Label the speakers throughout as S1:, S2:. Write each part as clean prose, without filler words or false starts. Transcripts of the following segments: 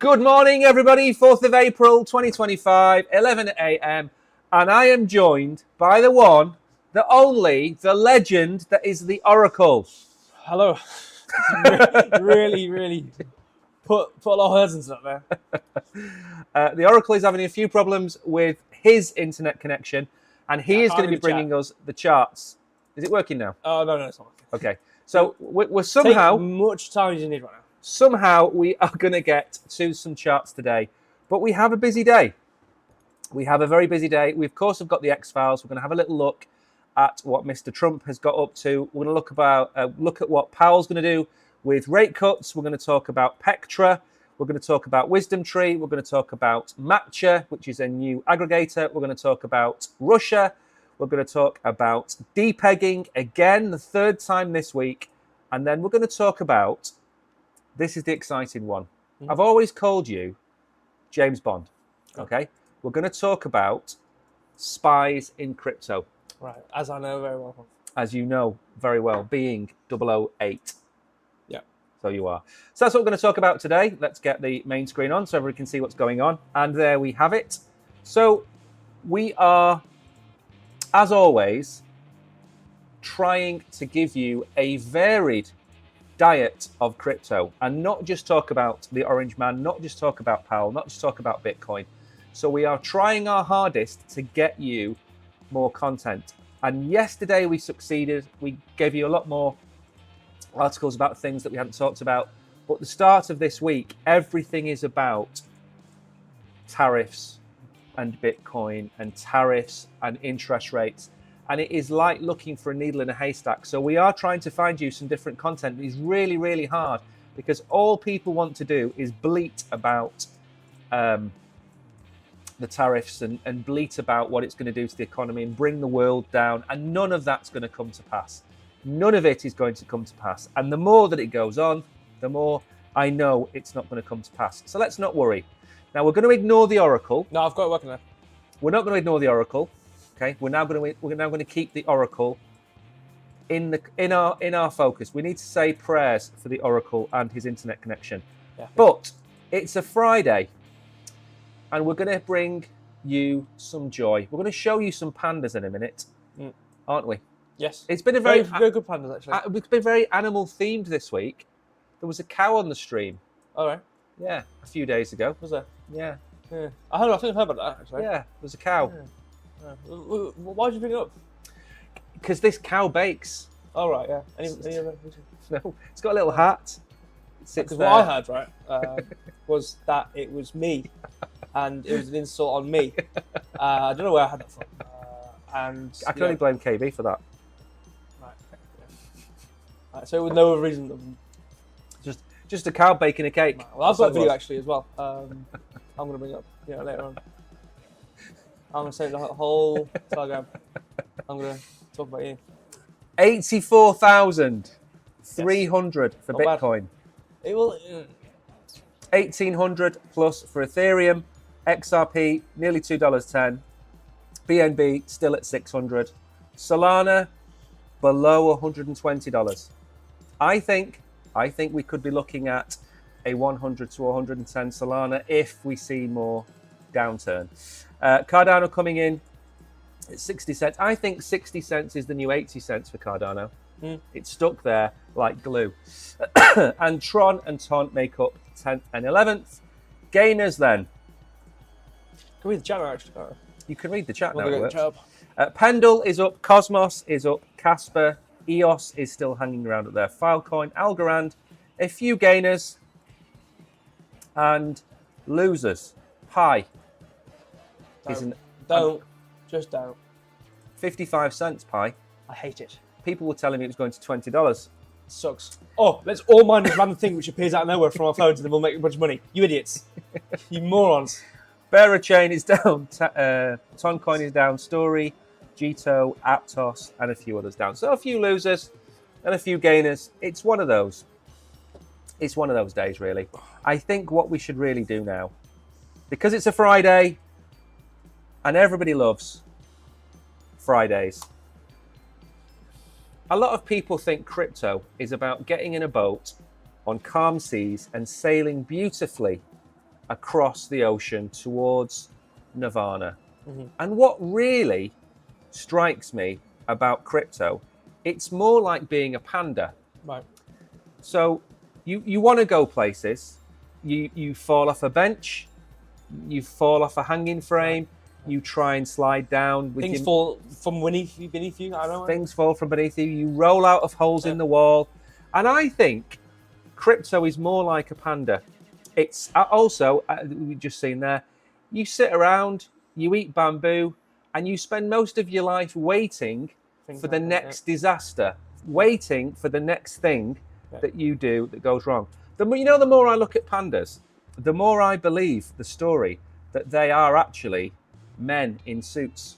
S1: Good morning, everybody. 4th of April, 2025, 11 a.m. And I am joined by the one, the only, the legend that is the Oracle.
S2: Hello. really put a lot of words into that there.
S1: The Oracle is having a few problems with his internet connection, and he is going to be bringing us the charts. Is it working now?
S2: Oh, no, it's not working.
S1: Okay. So we're somehow...
S2: Take much time as you need right now.
S1: Somehow we are going to get to some charts today, but we have a busy day. We have a very busy day. We, of course, have got the X-Files. We're going to have a little look at what Mr. Trump has got up to. We're going to look at what Powell's going to do with rate cuts. We're going to talk about Pectra. We're going to talk about Wisdom Tree. We're going to talk about Matcha, which is a new aggregator. We're going to talk about Russia. We're going to talk about depegging again, the third time this week. And then we're going to talk about... This is the exciting one. I've always called you James Bond. Okay? We're going to talk about spies in crypto.
S2: Right, as I know very well.
S1: As you know very well, being 008.
S2: Yeah.
S1: So you are. So that's what we're going to talk about today. Let's get the main screen on so everyone can see what's going on. And there we have it. So we are, as always, trying to give you a varied diet of crypto and not just talk about the Orange Man, not just talk about Powell, not just talk about Bitcoin. So we are trying our hardest to get you more content. And yesterday we succeeded. We gave you a lot more articles about things that we hadn't talked about. But the start of this week, everything is about tariffs and Bitcoin and tariffs and interest rates. And it is like looking for a needle in a haystack. So we are trying to find you some different content. It's really, really hard because all people want to do is bleat about the tariffs and bleat about what it's going to do to the economy and bring the world down. And none of that's going to come to pass. None of it is going to come to pass. And the more that it goes on, the more I know it's not going to come to pass. So let's not worry. Now, we're going to ignore the Oracle.
S2: No, I've got it working there.
S1: We're not going to ignore the Oracle. Okay, we're now going to keep the Oracle in our focus. We need to say prayers for the Oracle and his internet connection. Yeah. But it's a Friday, and we're going to bring you some joy. We're going to show you some pandas in a minute, aren't we?
S2: Yes.
S1: It's been a
S2: very good pandas actually.
S1: It's been very animal themed this week. There was a cow on the stream.
S2: All right.
S1: Yeah, a few days ago.
S2: Was there?
S1: Yeah.
S2: I think I've heard about that actually.
S1: Yeah, there was a cow.
S2: Yeah. Why did you bring it up?
S1: Because this cow bakes.
S2: Oh, right, yeah. Any
S1: No, it's got a little hat.
S2: Because what I heard, right, was that it was me, and it was an insult on me. I don't know where I had that from. And
S1: I can only blame KB for that.
S2: Right. Yeah. Right, so with no other reason than
S1: just a cow baking a cake.
S2: Right, well, I've got a video actually as well. I'm going to bring it up later on. I'm going to say the whole Telegram. I'm going to talk about you.
S1: 84,300 for
S2: Not
S1: Bitcoin.
S2: Bad. It will.
S1: 1,800 plus for Ethereum. XRP, nearly $2.10. BNB, still at 600. Solana, below $120. I think we could be looking at a 100 to 110 Solana if we see more downturn. Cardano coming in at 60 cents. I think 60 cents is the new 80 cents for Cardano. It's stuck there like glue. And Tron and Ton make up 10th and 11th. Gainers then.
S2: Can we read the chat now, actually?
S1: You can read the chat now.
S2: Pendle
S1: is up. Cosmos is up. Casper. EOS is still hanging around at there. Filecoin. Algorand. A few gainers. And losers. Pi.
S2: Don't.
S1: 55 cents, Pi.
S2: I hate it.
S1: People were telling me it was going to $20.
S2: Sucks. Oh, let's all mind this random thing which appears out of nowhere from our phones and then we'll make a bunch of money. You idiots. You morons.
S1: Bearer Chain is down. Toncoin is down. Story, Gito, Aptos, and a few others down. So a few losers and a few gainers. It's one of those. It's one of those days, really. I think what we should really do now, because it's a Friday and everybody loves Fridays. A lot of people think crypto is about getting in a boat on calm seas and sailing beautifully across the ocean towards nirvana.
S2: Mm-hmm.
S1: And what really strikes me about crypto, it's more like being a panda.
S2: Right.
S1: So you want to go places, you fall off a bench, you fall off a hanging frame, you try and slide down.
S2: Things fall from beneath you, I don't know.
S1: Things fall from beneath you, you roll out of holes in the wall. And I think crypto is more like a panda. It's also, we've just seen there, you sit around, you eat bamboo, and you spend most of your life waiting for the next disaster, waiting for the next thing that you do that goes wrong. The more I look at pandas, the more I believe the story that they are actually men in suits.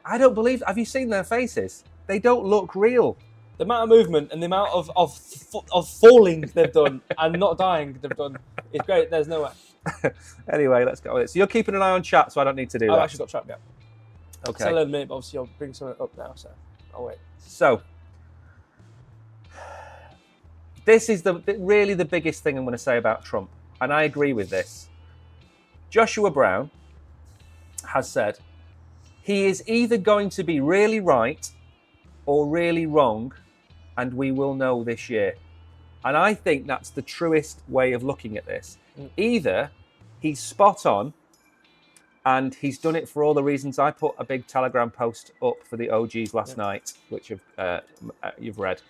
S1: I don't believe. Have you seen their faces? They don't look real.
S2: The amount of movement and the amount of falling they've done and not dying they've done is great. There's no way.
S1: Anyway, let's go with it. So you're keeping an eye on chat, so I don't need to do that.
S2: I've actually got trapped, yeah.
S1: Okay.
S2: So a little minute, but obviously I'll bring something up now, so I'll wait.
S1: So this is really the biggest thing I'm going to say about Trump, and I agree with this. Joshua Brown has said he is either going to be really right or really wrong, and we will know this year. And I think that's the truest way of looking at this. Either he's spot on, and he's done it for all the reasons. I put a big Telegram post up for the OGs last night, which you've read.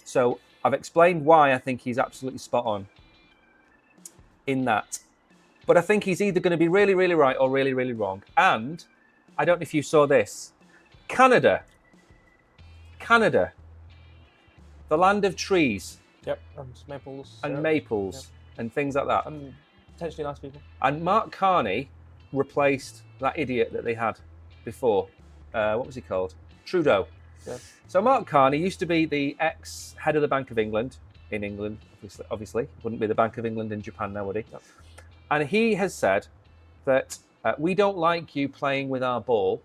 S1: So I've explained why I think he's absolutely spot on in that. But I think he's either going to be really, really right or really, really wrong. And I don't know if you saw this. Canada, the land of trees.
S2: Yep, and maples.
S1: And maples and things like that.
S2: And potentially nice people.
S1: And Mark Carney replaced that idiot that they had before. What was he called? Trudeau.
S2: Yeah.
S1: So Mark Carney used to be the ex-head of the Bank of England in England, obviously. Wouldn't be the Bank of England in Japan now, would he?
S2: Yep.
S1: And he has said that we don't like you playing with our ball,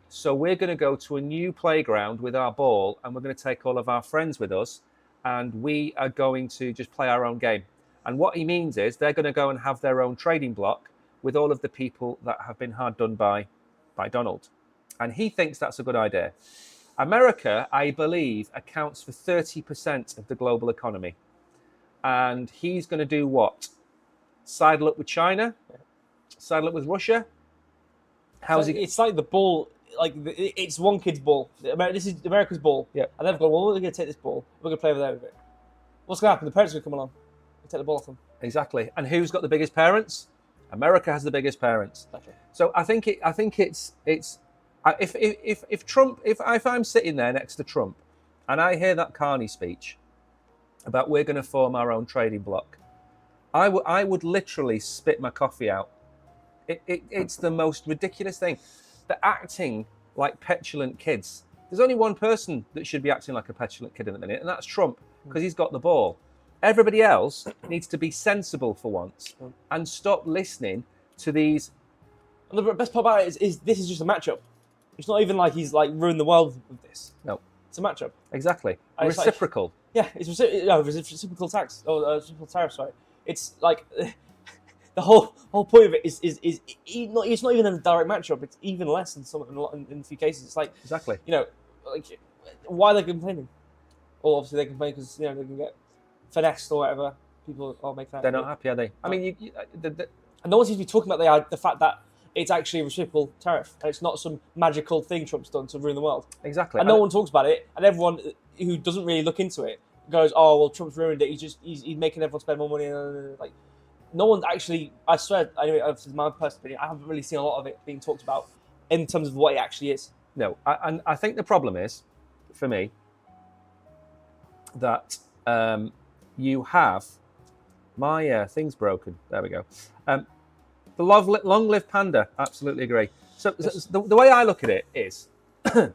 S1: so we're going to go to a new playground with our ball, and we're going to take all of our friends with us, and we are going to just play our own game. And what he means is they're going to go and have their own trading block with all of the people that have been hard done by Donald. And he thinks that's a good idea. America, I believe, accounts for 30% of the global economy. And he's going to do what? Sidle up with China? Sidle up with Russia?
S2: It's like the ball, it's one kid's ball. This is America's ball.
S1: Yeah.
S2: And they've gone, well, we're going to take this ball. We're going to play over there with it. What's going to happen? The parents are going to come along and take the ball off them.
S1: Exactly. And who's got the biggest parents? America has the biggest parents.
S2: Exactly.
S1: So I think it's if Trump, if I'm sitting there next to Trump and I hear that Carney speech about we're going to form our own trading bloc, I would literally spit my coffee out. It's the most ridiculous thing. They're acting like petulant kids. There's only one person that should be acting like a petulant kid in the minute, and that's Trump, because he's got the ball. Everybody else needs to be sensible for once and stop listening to these.
S2: And the best part about it is this is just a matchup. It's not even like he's ruined the world with this.
S1: No.
S2: It's a matchup.
S1: Exactly.
S2: And
S1: Reciprocal.
S2: It's reciprocal tax. Or reciprocal tariff, sorry. It's like the whole point of it is it's not even a direct matchup. It's even less in a few cases. It's like,
S1: exactly.
S2: Why are they complaining? Well, obviously they complain because they can get finessed or whatever. People are making that.
S1: They're not happy, are they? I mean,
S2: and no one seems to be talking about the fact that it's actually a reciprocal tariff and it's not some magical thing Trump's done to ruin the world.
S1: Exactly.
S2: And no one talks about it, and everyone who doesn't really look into it goes, "Oh, well, Trump's ruined it. He's making everyone spend more money." No one actually. I swear, anyway, this is my personal opinion. I haven't really seen a lot of it being talked about in terms of what it actually is.
S1: No, and I think the problem is, for me, that you have my thing's broken. There we go. The long-lived panda. Absolutely agree. So the way I look at it is, we're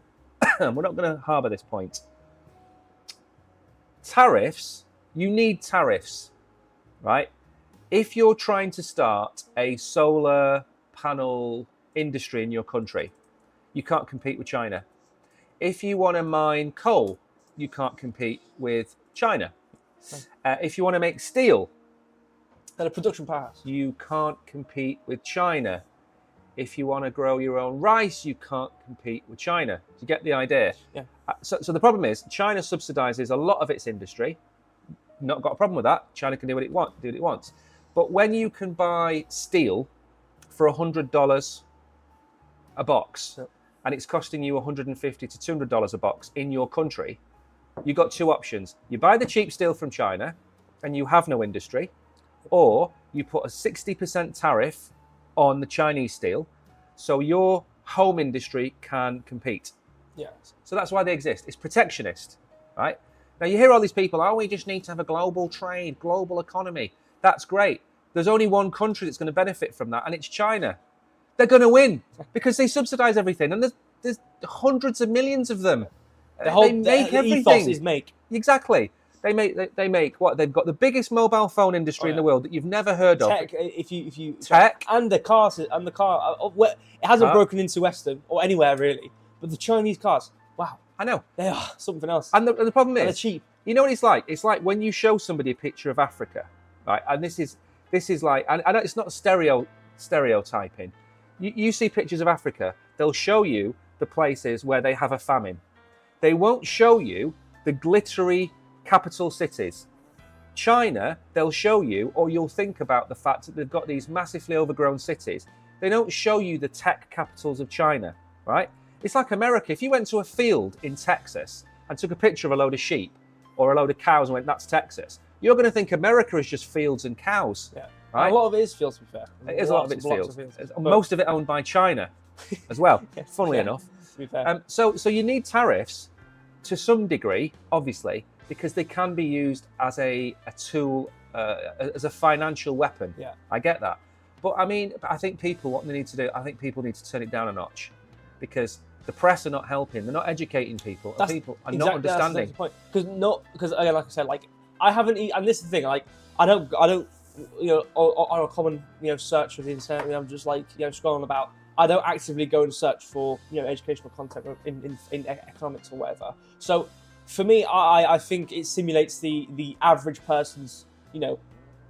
S1: not going to harbour this point. Tariffs. You need tariffs, right? If you're trying to start a solar panel industry in your country, you can't compete with China. If you want to mine coal, you can't compete with China. If you want to make steel,
S2: They're a production powerhouse.
S1: You can't compete with China. If you want to grow your own rice, you can't compete with China. Do you get the idea?
S2: Yeah.
S1: So the problem is China subsidizes a lot of its industry. Not got a problem with that. China can do what it wants. But when you can buy steel for $100 a box, and it's costing you $150 to $200 a box in your country, you've got two options. You buy the cheap steel from China, and you have no industry, or you put a 60% tariff on the Chinese steel, so your home industry can compete.
S2: Yeah.
S1: So that's why they exist. It's protectionist, right? Now you hear all these people, we just need to have a global trade, global economy. That's great. There's only one country that's going to benefit from that, and it's China. They're going to win because they subsidize everything, and there's hundreds of millions of them. They make everything.
S2: Ethos is make.
S1: Exactly. They make what? They've got the biggest mobile phone industry in the world that you've never heard of.
S2: Tech, if you
S1: tech
S2: and the car, it hasn't broken into Western or anywhere really, but the Chinese cars, wow,
S1: I know
S2: they are something else.
S1: And the problem is
S2: they're cheap.
S1: You know what it's like? It's like when you show somebody a picture of Africa, right? And this is like, and I know it's not stereotyping. You see pictures of Africa, they'll show you the places where they have a famine. They won't show you the glittery capital cities. China, they'll show you, or you'll think about the fact that they've got these massively overgrown cities. They don't show you the tech capitals of China, right? It's like America. If you went to a field in Texas and took a picture of a load of sheep or a load of cows and went, that's Texas, you're going to think America is just fields and cows.
S2: Yeah.
S1: Right?
S2: A lot of it is fields, to be fair.
S1: It is a lot of it's fields. Most of it owned by China as well, funnily enough.
S2: To be fair.
S1: So you need tariffs to some degree, obviously, because they can be used as a tool, as a financial weapon.
S2: Yeah.
S1: I get that. But I mean, I think what they need to do, I think people need to turn it down a notch, because the press are not helping. They're not educating people. And people are not understanding.
S2: Because again, like I said, like I haven't, and this is the thing, like I don't, on a common, search of the internet, I'm just like, scrolling about. I don't actively go and search for, educational content in economics or whatever. So for me, I think it simulates the average person's,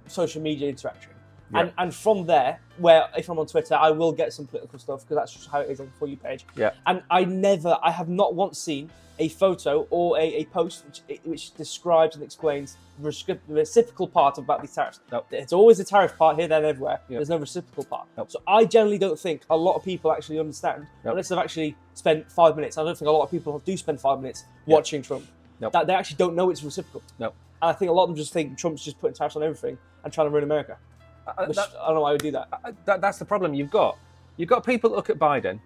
S2: social media interaction. Yeah. And from there, where if I'm on Twitter, I will get some political stuff because that's just how it is on the For You page.
S1: Yeah.
S2: And I have not once seen a photo or a post which describes and explains the reciprocal part about these tariffs.
S1: Nope.
S2: It's always the tariff part here, there, and everywhere. Yep. There's no reciprocal part.
S1: Nope.
S2: So I generally don't think a lot of people actually understand, unless they've actually spent 5 minutes. I don't think a lot of people do spend 5 minutes watching Trump.
S1: Nope.
S2: That they actually don't know it's reciprocal.
S1: No.
S2: And I think a lot of them just think Trump's just putting tariffs on everything and trying to ruin America. I don't know why I would do that.
S1: That's the problem you've got. You've got people that look at Biden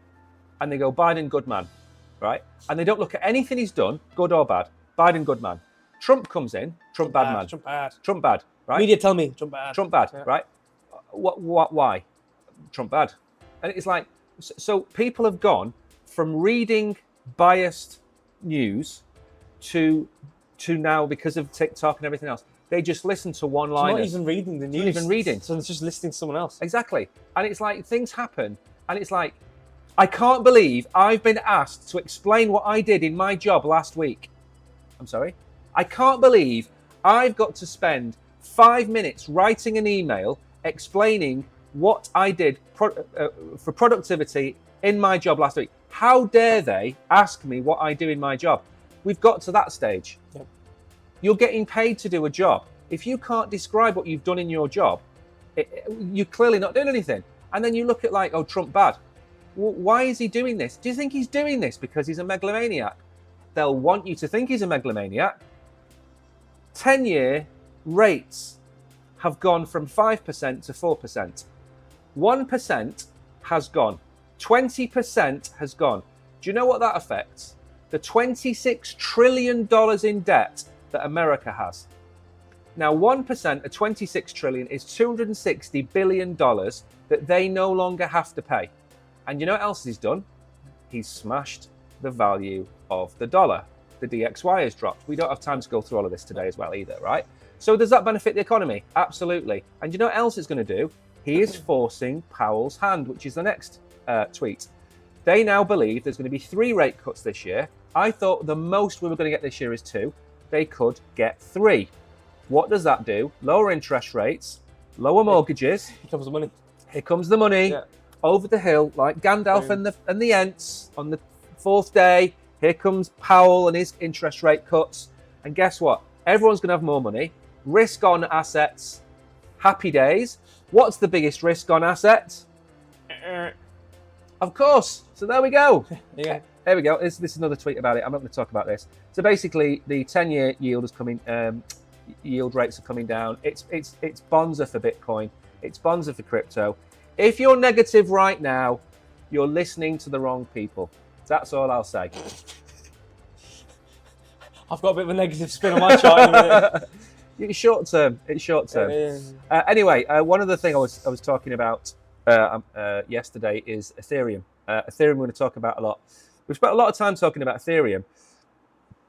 S1: and they go, Biden, good man, right? And they don't look at anything he's done, good or bad. Biden, good man. Trump comes in, Trump bad man.
S2: Trump bad.
S1: Trump bad, right?
S2: Media tell me, Trump bad.
S1: Trump bad, right? Why? Trump bad. And it's like, so people have gone from reading biased news to now, because of TikTok and everything else, they just listen to one-liners.
S2: It's not even reading the news.
S1: Not even reading.
S2: So it's just listening to someone else.
S1: Exactly. And it's like, things happen. And it's like, I can't believe I've been asked to explain what I did in my job last week. I'm sorry? I can't believe I've got to spend 5 minutes writing an email explaining what I did for productivity in my job last week. How dare they ask me what I do in my job? We've got to that stage.
S2: Yep.
S1: You're getting paid to do a job. If you can't describe what you've done in your job, you're clearly not doing anything. And then you look at like, Trump bad. Well, why is he doing this? Do you think he's doing this because he's a megalomaniac? They'll want you to think he's a megalomaniac. 10-year rates have gone from 5% to 4%. 1% has gone. 20% has gone. Do you know what that affects? The $26 trillion in debt that America has. Now, 1% of 26 trillion is $260 billion that they no longer have to pay. And you know what else he's done? He's smashed the value of the dollar. The DXY has dropped. We don't have time to go through all of this today as well either, right? So does that benefit the economy? Absolutely. And you know what else it's going to do? He is forcing Powell's hand, which is the next tweet. They now believe there's going to be 3 rate cuts this year. I thought the most we were going to get this year is 2. They could get 3. What does that do? Lower interest rates, lower mortgages.
S2: Here comes the money.
S1: Here comes the money.
S2: Yeah.
S1: Over the hill, like Gandalf
S2: Boom.
S1: and the Ents on the 4th day. Here comes Powell and his interest rate cuts. And guess what? Everyone's going to have more money. Risk on assets. Happy days. What's the biggest risk on assets? Of course. So there we go.
S2: Yeah.
S1: There we go. This is another tweet about it. I'm not going to talk about this. So basically, the 10-year yield is coming. Yield rates are coming down. It's bonza for Bitcoin. It's bonza for crypto. If you're negative right now, you're listening to the wrong people. That's all I'll say.
S2: I've got a bit of a negative spin on my chart in a minute.
S1: It's short term. It's short term. Anyway, one other thing I was talking about yesterday is Ethereum. Ethereum we're going to talk about a lot. We've spent a lot of time talking about Ethereum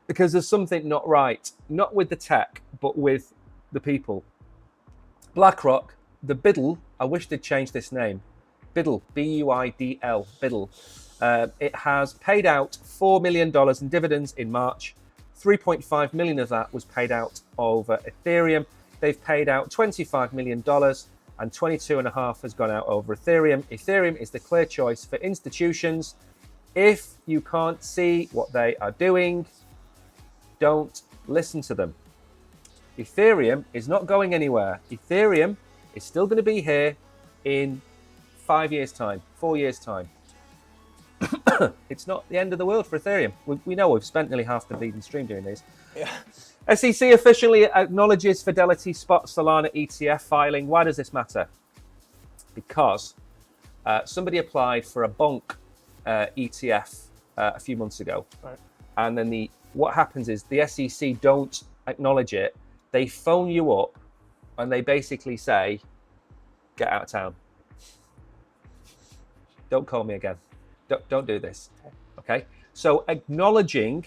S1: because there's something not right, not with the tech, but with the people. BlackRock, the Biddle, I wish they'd change this name. Biddle, B-U-I-D-L, Biddle. It has paid out $4 million in dividends in March. 3.5 million of that was paid out over Ethereum. They've paid out $25 million and 22.5 has gone out over Ethereum. Ethereum is the clear choice for institutions. If you can't see what they are doing, don't listen to them. Ethereum is not going anywhere. Ethereum is still going to be here in 5 years' time, 4 years' time. It's not the end of the world for Ethereum. We know we've spent nearly half the bleeding stream doing this.
S2: Yeah.
S1: SEC officially acknowledges Fidelity Spot Solana ETF filing. Why does this matter? Because somebody applied for a bonk ETF a few months ago.
S2: Right.
S1: And then what happens is the SEC don't acknowledge it. They phone you up and they basically say, get out of town. Don't call me again. Don't do this. Okay. So acknowledging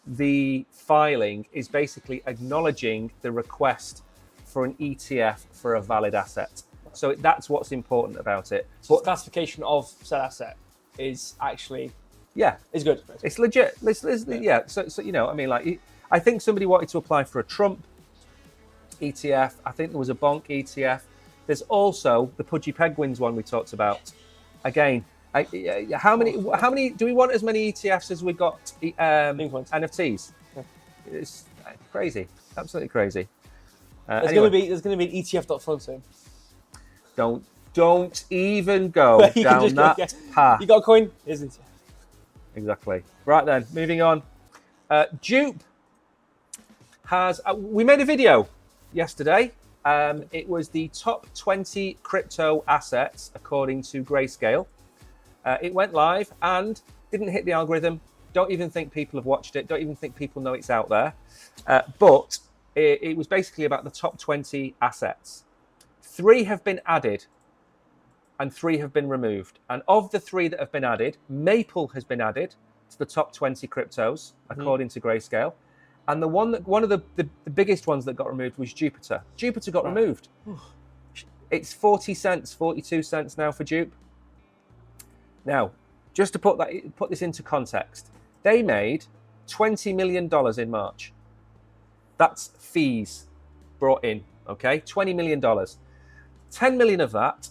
S1: the filing is basically acknowledging the request for an ETF for a valid asset. So that's what's important about it.
S2: So the classification of said asset is actually is good.
S1: It's legit. Yeah. So you know, I mean, like, I think somebody wanted to apply for a Trump ETF. I think there was a Bonk ETF. There's also the Pudgy Penguins one we talked about. Again, how many do we want? As many ETFs as we got NFTs?
S2: Yeah.
S1: It's crazy, absolutely crazy.
S2: There's
S1: Anyway,
S2: going to be an ETF.fund soon.
S1: Don't even go down that path.
S2: You got a coin? Here's an ETF.
S1: Exactly. Right then, moving on. Dupe has. We made a video yesterday. It was the top 20 crypto assets according to Grayscale. It went live and didn't hit the algorithm. Don't even think people have watched it. Don't even think people know it's out there. But it was basically about the top 20 assets. 3 have been added and 3 have been removed. And of the 3 that have been added, Maple has been added to the top 20 cryptos, according to Grayscale. And one of the biggest ones that got removed was Jupiter. Jupiter got removed. It's 40 cents, 42 cents now for Jupe. Now, just to put this into context, they made $20 million in March. That's fees brought in, okay? $20 million. 10 million of that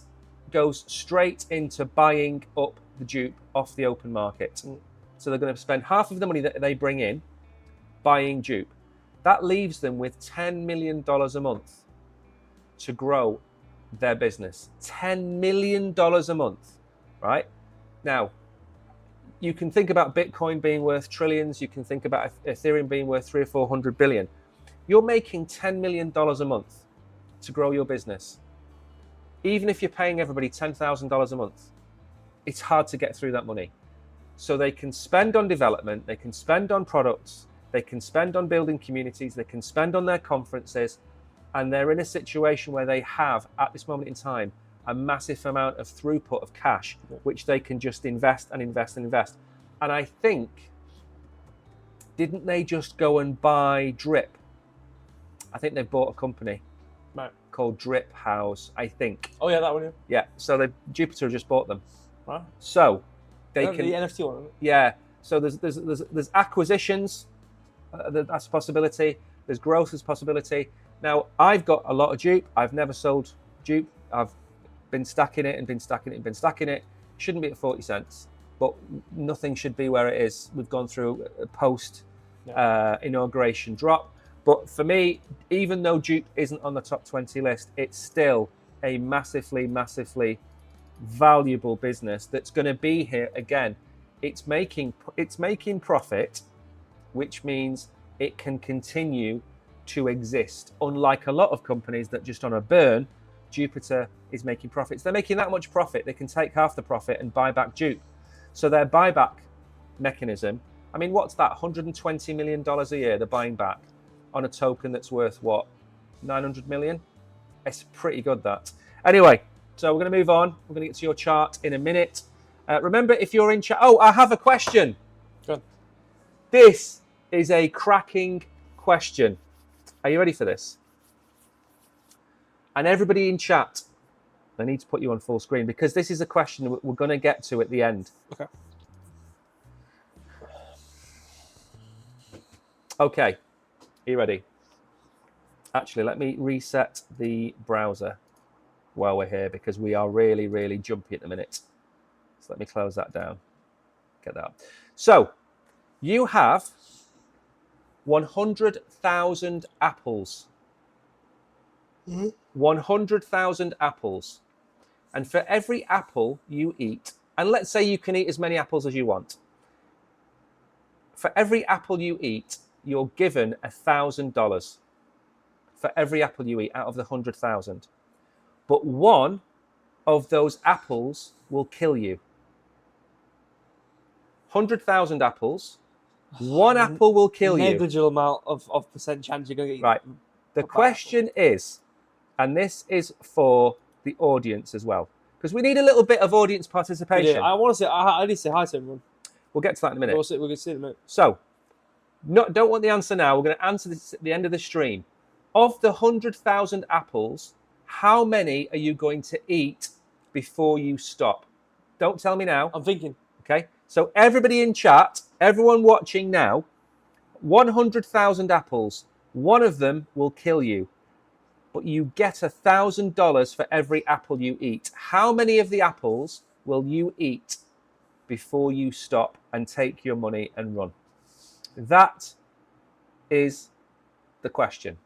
S1: goes straight into buying up the Jupe off the open market. So they're going to spend half of the money that they bring in buying Jupe. That leaves them with $10 million a month to grow their business. $10 million a month, right? Now, you can think about Bitcoin being worth trillions. You can think about Ethereum being worth 300 or 400 billion. You're making $10 million a month to grow your business. Even if you're paying everybody $10,000 a month, it's hard to get through that money. So they can spend on development, they can spend on products, they can spend on building communities, they can spend on their conferences, and they're in a situation where they have, at this moment in time, a massive amount of throughput of cash, which they can just invest and invest and invest. And I think, didn't they just go and buy Drip? I think they've bought a company called Drip House, I think.
S2: Oh yeah, that one.
S1: Yeah, so Jupiter just bought them.
S2: Wow.
S1: So they can.
S2: The NFT one.
S1: Yeah. So there's acquisitions. That's a possibility. There's growth as a possibility. Now I've got a lot of Jupe. I've never sold Dupe, I've been stacking it and been stacking it and been stacking it. Shouldn't be at 40 cents, but nothing should be where it is. We've gone through a post inauguration drop. But for me, even though Dupe isn't on the top 20 list, it's still a massively, massively valuable business that's going to be here again. It's making profit, which means it can continue to exist. Unlike a lot of companies that just on a burn, Jupiter is making profits. They're making that much profit, they can take half the profit and buy back Dupe. So their buyback mechanism, I mean, what's that? $120 million a year they're buying back on a token that's worth what? 900 million? It's pretty good, that. Anyway, so we're going to move on. We're going to get to your chart in a minute. Remember, if you're in chat... Oh, I have a question.
S2: Good.
S1: This is a cracking question. Are you ready for this? And everybody in chat, I need to put you on full screen because this is a question we're going to get to at the end.
S2: Okay.
S1: Okay. Are you ready? Actually, let me reset the browser while we're here because we are really, really jumpy at the minute. So let me close that down. Get that up. So you have 100,000 apples. 100,000 apples. And for every apple you eat, and let's say you can eat as many apples as you want. For every apple you eat, you're given $1,000 for every apple you eat out of the 100,000. But one of those apples will kill you. 100,000 apples, one apple will kill you.
S2: Negligible amount of percent chance you're going to get.
S1: Right. The question is, and this is for the audience as well, because we need a little bit of audience participation.
S2: Yeah, I want to say, I need to say hi to everyone.
S1: We'll get to that in a minute.
S2: We're going to see in a minute.
S1: So, don't want the answer now. We're going to answer this at the end of the stream. Of the 100,000 apples, how many are you going to eat before you stop? Don't tell me now.
S2: I'm thinking.
S1: Okay. So everybody in chat, everyone watching now, 100,000 apples. One of them will kill you, but you get $1,000 for every apple you eat. How many of the apples will you eat before you stop and take your money and run? That is the question.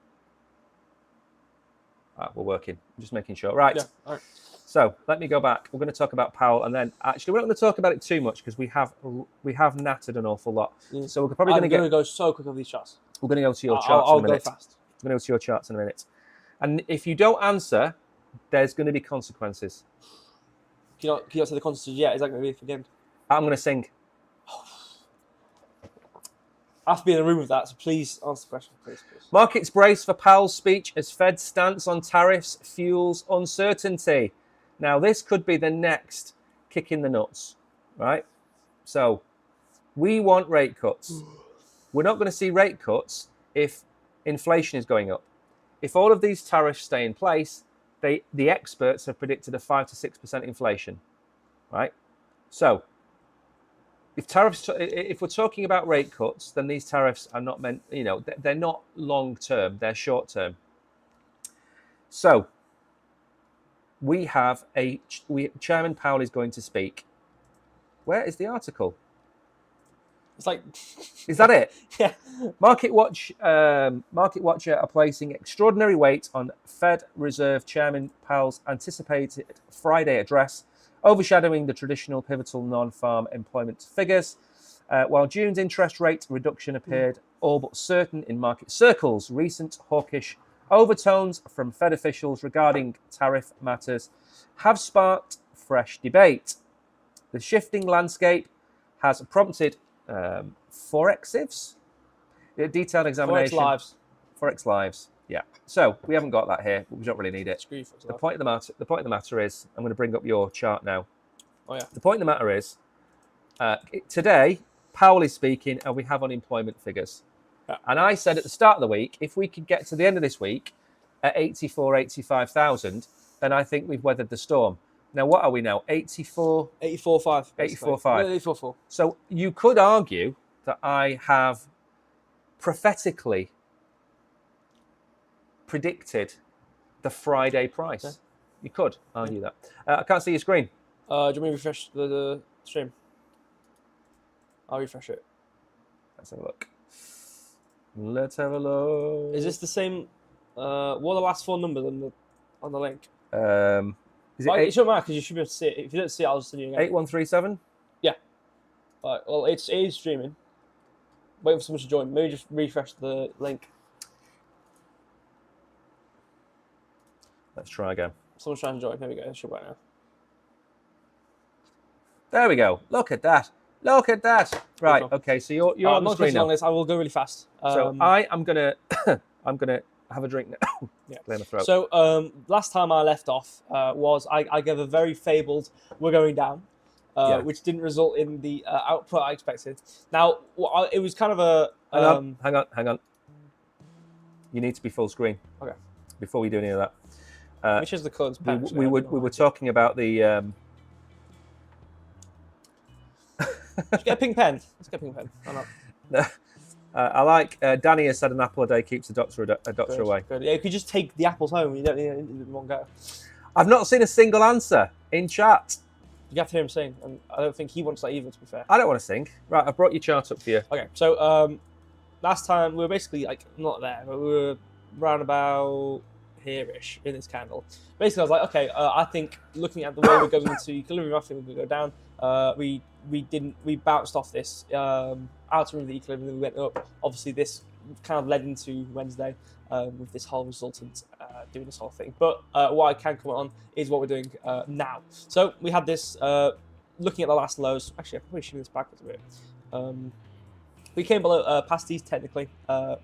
S1: We're working. I'm just making sure. Right.
S2: Yeah. All right.
S1: So let me go back. We're going to talk about Powell, and then actually we're not going to talk about it too much because we have nattered an awful lot. So we're probably going to
S2: go so quick on these charts.
S1: We're going to go to your charts in a minute.
S2: I'll go fast.
S1: We're going to go to your charts in a minute. And if you don't answer, there's going to be consequences.
S2: Can you not say the consequences yet? Is that going to be for the end?
S1: I'm going to sing.
S2: I have to be in a room with that, so please answer the question, please.
S1: Markets brace for Powell's speech as Fed's stance on tariffs fuels uncertainty. Now, this could be the next kick in the nuts, right? So, we want rate cuts. We're not going to see rate cuts if inflation is going up. If all of these tariffs stay in place, the experts have predicted a 5 to 6% inflation, right? So, if we're talking about rate cuts, then these tariffs are not meant, they're not long term, they're short term. So Chairman Powell is going to speak. Where is the article?
S2: It's like,
S1: is that it?
S2: Yeah.
S1: Market Watcher are placing extraordinary weight on Fed Reserve Chairman Powell's anticipated Friday address, overshadowing the traditional pivotal non-farm employment figures. While June's interest rate reduction appeared all but certain in market circles, recent hawkish overtones from Fed officials regarding tariff matters have sparked fresh debate. The shifting landscape has prompted Forexives, a detailed examination. Forex Lives. Yeah. So we haven't got that here, but we don't really need it. The point of the matter is, I'm going to bring up your chart now.
S2: Oh yeah.
S1: The point of the matter is, today Powell is speaking, and we have unemployment figures.
S2: Yeah.
S1: And I said at the start of the week, if we could get to the end of this week at 85,000, then I think we've weathered the storm. Now, what are we now? 84.5.
S2: 84.5.
S1: 84.5.
S2: 84.4.
S1: So you could argue that I have prophetically predicted the Friday price.
S2: Okay.
S1: You could argue that. I can't see your screen.
S2: Do you want me to refresh the stream? I'll refresh it.
S1: Let's have a look. Let's have a look.
S2: Is this the same? What are the last 4 numbers on the link?
S1: Is it
S2: It shouldn't matter because you should be able to see it. If you don't see it, I'll just send you again.
S1: 8137?
S2: Well, it is streaming. Waiting for someone to join. Maybe just refresh the link.
S1: Let's try again.
S2: Someone's trying to join. Here we go. It should work now.
S1: There we go. Look at that. Look at that. Right.
S2: Cool.
S1: Okay. So you're on the
S2: not
S1: screen
S2: taking long
S1: now.
S2: this. I will go really fast.
S1: So I am gonna I'm gonna have a drink now.
S2: Yeah.
S1: Clear my throat.
S2: So last time I left off was I gave a very fabled "we're going down," which didn't result in the output I expected. Now it was kind of a
S1: hang on. You need to be full screen.
S2: Okay.
S1: Before we do any of that.
S2: which is the colours.
S1: We were talking about the.
S2: Let's get a pink pen. Let's get a pink pen. Why not?
S1: I like Danny has said an apple a day keeps a doctor away.
S2: Good. Yeah, if you just take the apples home, you don't need it in one go.
S1: I've not seen a single answer in chat.
S2: You have to hear him sing, and I don't think he wants that either, to be fair.
S1: I don't want to sing. Right, I brought your chart up for you.
S2: Okay, so last time we were basically like not there, but we were round about here-ish in this candle. Basically, I was like, okay, I think looking at the way we're going into equilibrium, I think we're going to go down. We bounced off this outer rim of the equilibrium, then we went up. Obviously, this kind of led into Wednesday with this whole resultant doing this whole thing. But what I can comment on is what we're doing now. So we had this looking at the last lows. Actually, I can probably shoot this backwards a bit. We came below past these technically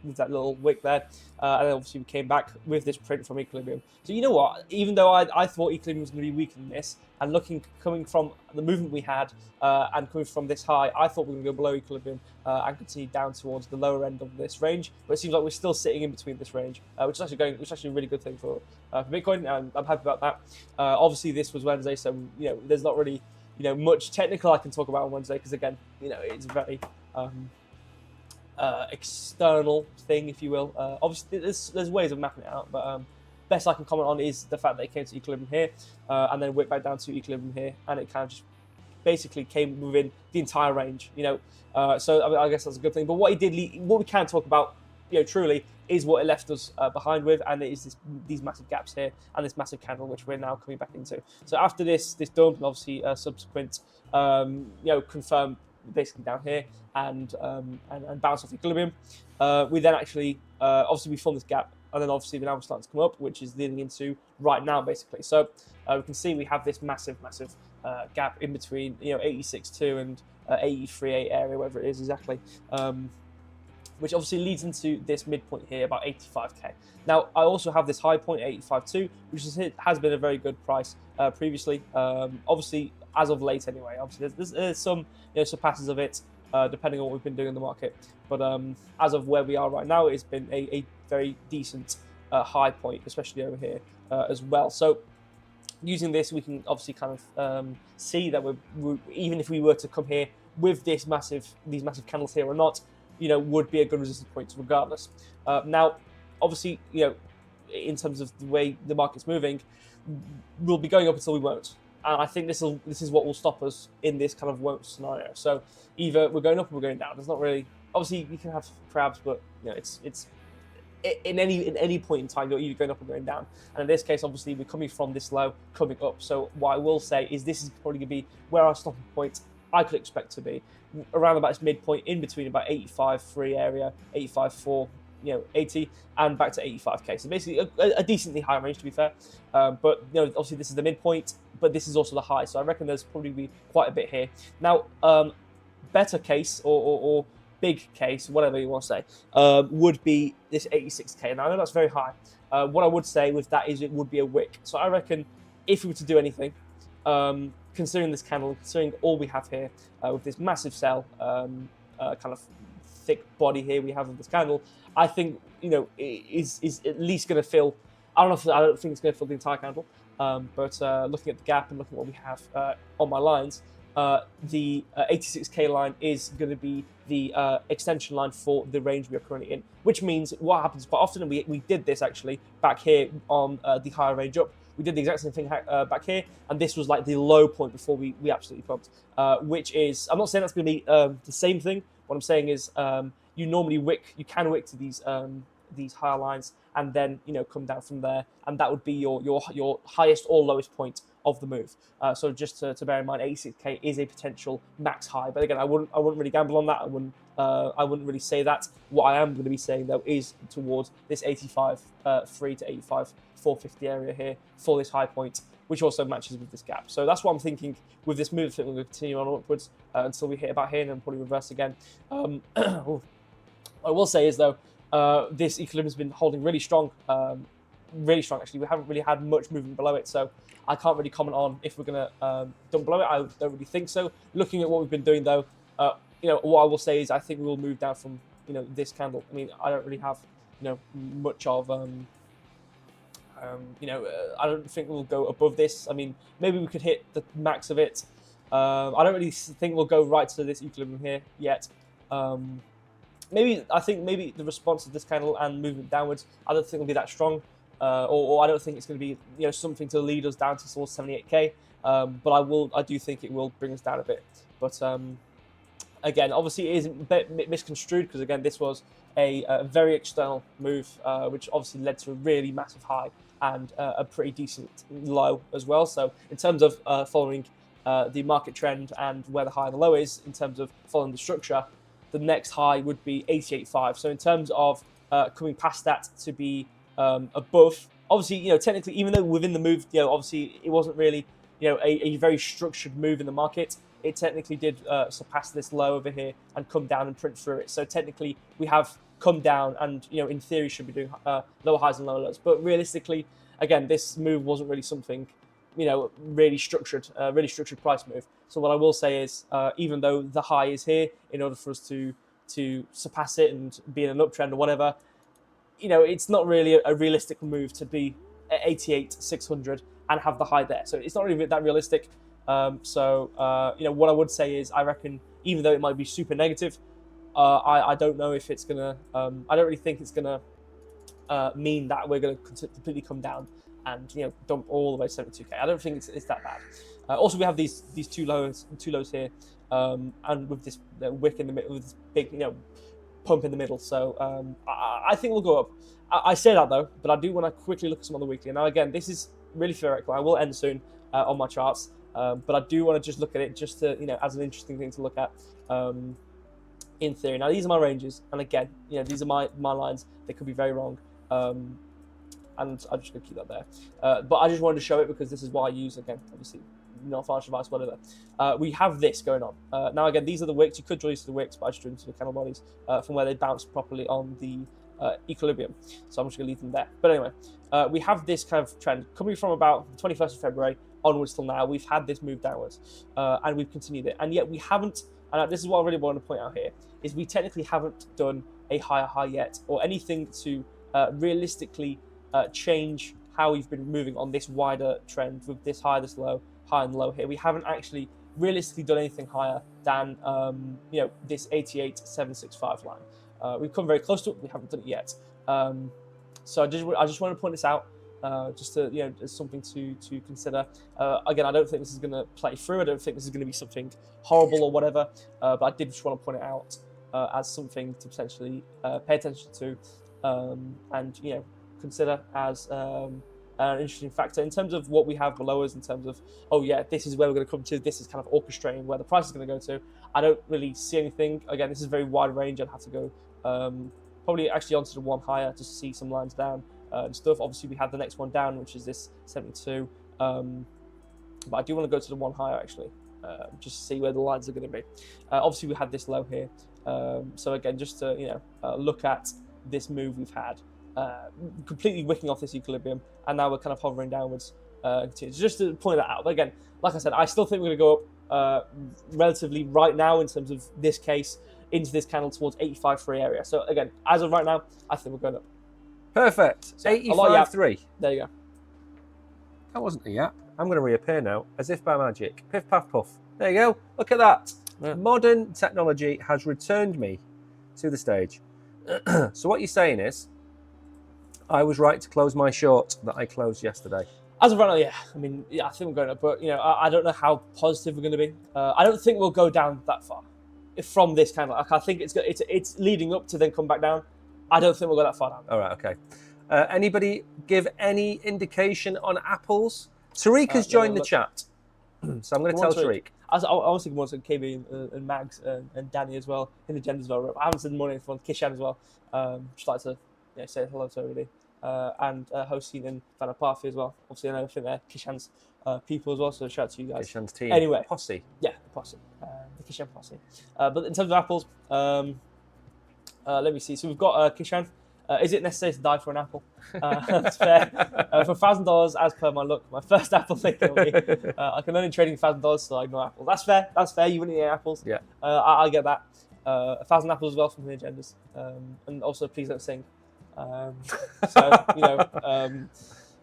S2: with that little wick there, and then obviously we came back with this print from equilibrium. So you know what? Even though I thought equilibrium was going to be weaker than this, and coming from the movement we had and coming from this high, I thought we were going to go below equilibrium and continue down towards the lower end of this range. But it seems like we're still sitting in between this range, which is actually a really good thing for Bitcoin, and I'm happy about that. Obviously, this was Wednesday, so there's not really much technical I can talk about on Wednesday because again, it's a very external thing, if you will. Obviously, there's ways of mapping it out, but best I can comment on is the fact that it came to equilibrium here, and then went back down to equilibrium here, and it kind of just basically came within the entire range. So I guess that's a good thing. But what we can talk about, truly, is what it left us behind with, and it is these massive gaps here and this massive candle, which we're now coming back into. So after this dump, and obviously subsequent, confirm basically down here and bounce off equilibrium. We then actually obviously we formed this gap, and then obviously the now we're starting to come up, which is leading into right now basically. So we can see we have this massive gap in between 86.2 and 83.8 area, whatever it is exactly, which obviously leads into this midpoint here about 85k. Now I also have this high point 85.2, which has been a very good price previously. Obviously, as of late anyway. Obviously, there's some surpasses of it depending on what we've been doing in the market. But as of where we are right now, it's been a very decent high point, especially over here as well. So using this, we can obviously kind of see that we're even if we were to come here with these massive candles here or not, would be a good resistance point regardless. Now, obviously, in terms of the way the market's moving, we'll be going up until we won't. And I think this is what will stop us in this kind of won't scenario. So either we're going up or we're going down. There's not really, obviously you can have crabs, but it's in any point in time you're either going up or going down. And in this case, obviously we're coming from this low, coming up. So what I will say is this is probably going to be where our stopping point I could expect to be around about this midpoint in between about 85.3 area, 85.4. 80 and back to 85k. So basically a decently high range, to be fair. But obviously this is the midpoint, but this is also the high. So I reckon there's probably be quite a bit here. Now, better case or big case, whatever you want to say, would be this 86k. Now I know that's very high. What I would say with that is it would be a wick. So I reckon if we were to do anything, considering this candle, considering all we have here with this massive sell, kind of thick body here we have of this candle, I think is at least going to fill. I don't think it's going to fill the entire candle, but looking at the gap and looking at what we have on my lines, the 86k line is going to be the extension line for the range we are currently in. Which means what happens quite often, and we did this actually back here on the higher range up. we did the exact same thing back here, and this was like the low point before we absolutely pumped. Which is, I'm not saying that's going to be the same thing. What I'm saying is, you can wick to these higher lines, and then come down from there, and that would be your highest or lowest point of the move. So just to bear in mind, 86k is a potential max high, but again, I wouldn't really gamble on that. I wouldn't really say that. What I am going to be saying though is towards this 85 3 to 85 450 area here for this high point, which also matches with this gap. So that's what I'm thinking with this move. I think we're going to continue on upwards until we hit about here, and then probably reverse again. What I will say is though, this equilibrium has been holding really strong. Really strong actually. We haven't really had much movement below it, so I can't really comment on if we're going to dump below it. I don't really think so. Looking at what we've been doing though, what I will say is I think we will move down from this candle. I mean, I don't really have much of I don't think we'll go above this. I mean, maybe we could hit the max of it. I don't really think we'll go right to this equilibrium here yet. I think maybe the response to this candle and movement downwards, I don't think will be that strong, or I don't think it's going to be something to lead us down to towards 78k. But I do think it will bring us down a bit. But again, obviously it is a bit misconstrued because again, this was a very external move, which obviously led to a really massive high and a pretty decent low as well. So in terms of following the market trend and where the high and the low is, in terms of following the structure, the next high would be 88.5. So in terms of coming past that to be above, obviously, technically, even though within the move, obviously it wasn't really, a very structured move in the market, it technically did surpass this low over here and come down and print through it. So technically we have come down and, in theory should be doing lower highs and lower lows. But realistically, again, this move wasn't really something, really structured price move. So what I will say is, even though the high is here, in order for us to surpass it and be in an uptrend or whatever, it's not really a realistic move to be at 88,600 and have the high there. So it's not really that realistic. What I would say is, I reckon, even though it might be super negative, I don't know if it's gonna. I don't really think it's gonna mean that we're gonna completely come down and dump all the way to 72k. I don't think it's that bad. Also, we have these two lows here, and with this wick in the middle, with this big pump in the middle. So I think we'll go up. I say that though, but I do want to quickly look at some on the weekly. Now again, this is really theoretical. I will end soon on my charts, but I do want to just look at it just to as an interesting thing to look at. In theory. Now these are my ranges, and again, these are my lines. They could be very wrong, and I'm just going to keep that there. But I just wanted to show it because this is what I use. Again, obviously, not financial advice, whatever. We have this going on. Now again, these are the wicks. You could draw these to the wicks, but I just drew them to the candle bodies from where they bounce properly on the equilibrium. So I'm just going to leave them there. But anyway, we have this kind of trend coming from about the 21st of February onwards till now. We've had this move downwards, and we've continued it, and yet we haven't. And this is what I really want to point out here, is we technically haven't done a higher high yet, or anything to realistically change how we've been moving on this wider trend with this high, this low, high and low here. We haven't actually realistically done anything higher than this 88,765 line. We've come very close to it. We haven't done it yet. So I just want to point this out. Just to as something to consider. Again, I don't think this is going to play through. I don't think this is going to be something horrible or whatever. But I did just want to point it out as something to potentially pay attention to, and consider as an interesting factor in terms of what we have below us. In terms of this is where we're going to come to. This is kind of orchestrating where the price is going to go to. I don't really see anything. Again, this is a very wide range. I'd have to go probably actually onto the one higher to see some lines down. And stuff. Obviously, we have the next one down, which is this 72. But I do want to go to the one higher actually, just to see where the lines are going to be. Obviously, we had this low here. So again, just to look at this move we've had, completely wicking off this equilibrium, and now we're kind of hovering downwards. Just to point that out. But again, like I said, I still think we're going to go up relatively right now in terms of this case into this candle towards 85.3 area. So again, as of right now, I think we're going up.
S1: Perfect. So 85.3.
S2: There you go.
S1: That wasn't a yap. I'm going to reappear now, as if by magic. Piff, paff, puff. There you go. Look at that. Yeah. Modern technology has returned me to the stage. So what you're saying is, I was right to close my short that I closed yesterday.
S2: As of right now, yeah. I mean, yeah, I think we're going up, but I don't know how positive we're going to be. I don't think we'll go down that far from this kind of like. I think it's leading up to then come back down. I don't think we'll go that far down.
S1: All right, okay. Anybody give any indication on apples? Tariq has joined the chat, so I'm going to tell Tariq.
S2: I was thinking more to KB and Mags and Danny as well in the gender as well. I haven't said morning for Kishan as well. Just like to say hello to everybody. And Hossein and Vanna Parfi as well. Obviously, I think they're Kishan's people as well, so shout out to you guys.
S1: Kishan's team.
S2: Anyway.
S1: Posse.
S2: Yeah, the posse. The Kishan posse. But in terms of apples, let me see. So we've got Kishan. Is it necessary to die for an apple? That's fair. For $1,000, as per my luck, my first apple they kill me. I can only trade in $1,000, so I ignore apples. That's fair. That's fair. You wouldn't eat apples.
S1: Yeah.
S2: I get that. 1,000 apples as well from the agendas. And also, please don't sing.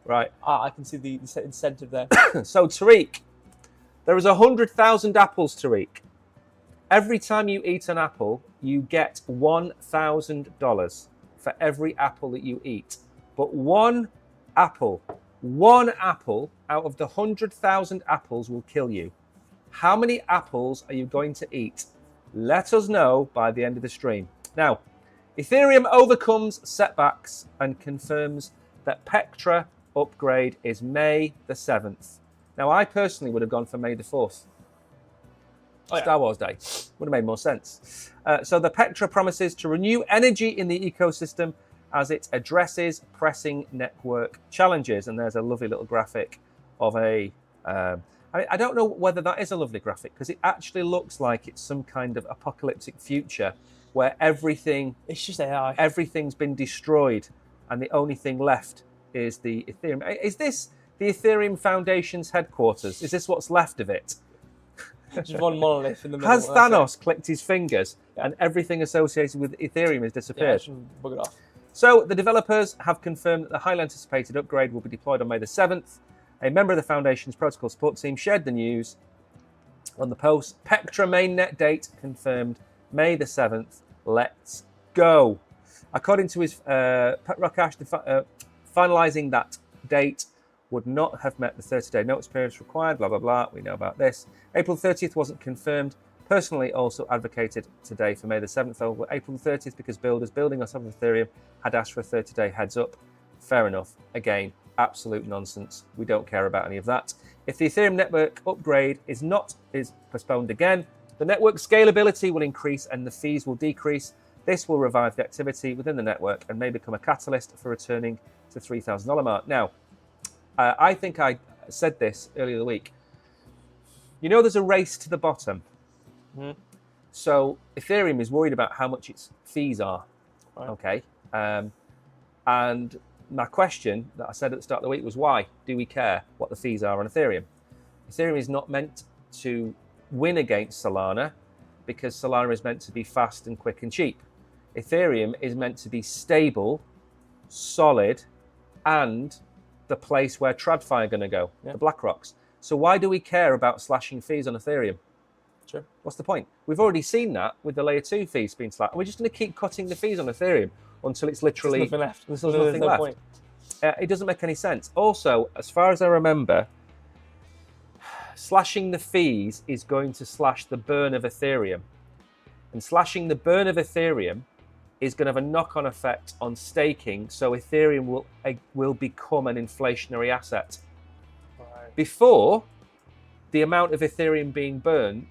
S2: Right. I can see the incentive there.
S1: So Tariq, there is 100,000 apples, Tariq. Every time you eat an apple, you get $1,000 for every apple that you eat. But one apple out of the 100,000 apples will kill you. How many apples are you going to eat? Let us know by the end of the stream. Now, Ethereum overcomes setbacks and confirms that Petra upgrade is May the 7th. Now, I personally would have gone for May the 4th. Star Wars Day. Would have made more sense. So the Petra promises to renew energy in the ecosystem as it addresses pressing network challenges. And there's a lovely little graphic of I don't know whether that is a lovely graphic because it actually looks like it's some kind of apocalyptic future where it's just AI. Everything's been destroyed and the only thing left is the Ethereum. Is this the Ethereum Foundation's headquarters? Is this what's left of it?
S2: Just one monolith in the middle.
S1: Has Thanos clicked his fingers and everything associated with Ethereum has disappeared?
S2: Yeah, bug it off.
S1: So the developers have confirmed that the highly anticipated upgrade will be deployed on May the 7th. A member of the Foundation's protocol support team shared the news on the post. Petra mainnet date confirmed May the 7th. Let's go. According to his Rakash, finalising that date would not have met the 30-day notice periods required, blah, blah, blah. We know about this. April 30th wasn't confirmed. Personally also advocated today for May the 7th over April 30th because builders building on top of Ethereum had asked for a 30-day heads up. Fair enough. Again, absolute nonsense. We don't care about any of that. If the Ethereum network upgrade is postponed again, the network scalability will increase and the fees will decrease. This will revive the activity within the network and may become a catalyst for returning to $3,000 mark. Now, I think I said this earlier in the week. You know, there's a race to the bottom. Mm-hmm. So Ethereum is worried about how much its fees are. Right. Okay. And my question that I said at the start of the week was, why do we care what the fees are on Ethereum? Ethereum is not meant to win against Solana because Solana is meant to be fast and quick and cheap. Ethereum is meant to be stable, solid, and the place where TradFi are going to go, the BlackRocks. So why do we care about slashing fees on Ethereum?
S2: Sure.
S1: What's the point? We've already seen that with the layer 2 fees being slashed. We're just going to keep cutting the fees on Ethereum until it's literally...
S2: There's nothing left.
S1: There's nothing left. Point. It doesn't make any sense. Also, as far as I remember, slashing the fees is going to slash the burn of Ethereum. And slashing the burn of Ethereum is going to have a knock-on effect on staking, so Ethereum will become an inflationary asset. Right. Before, the amount of Ethereum being burned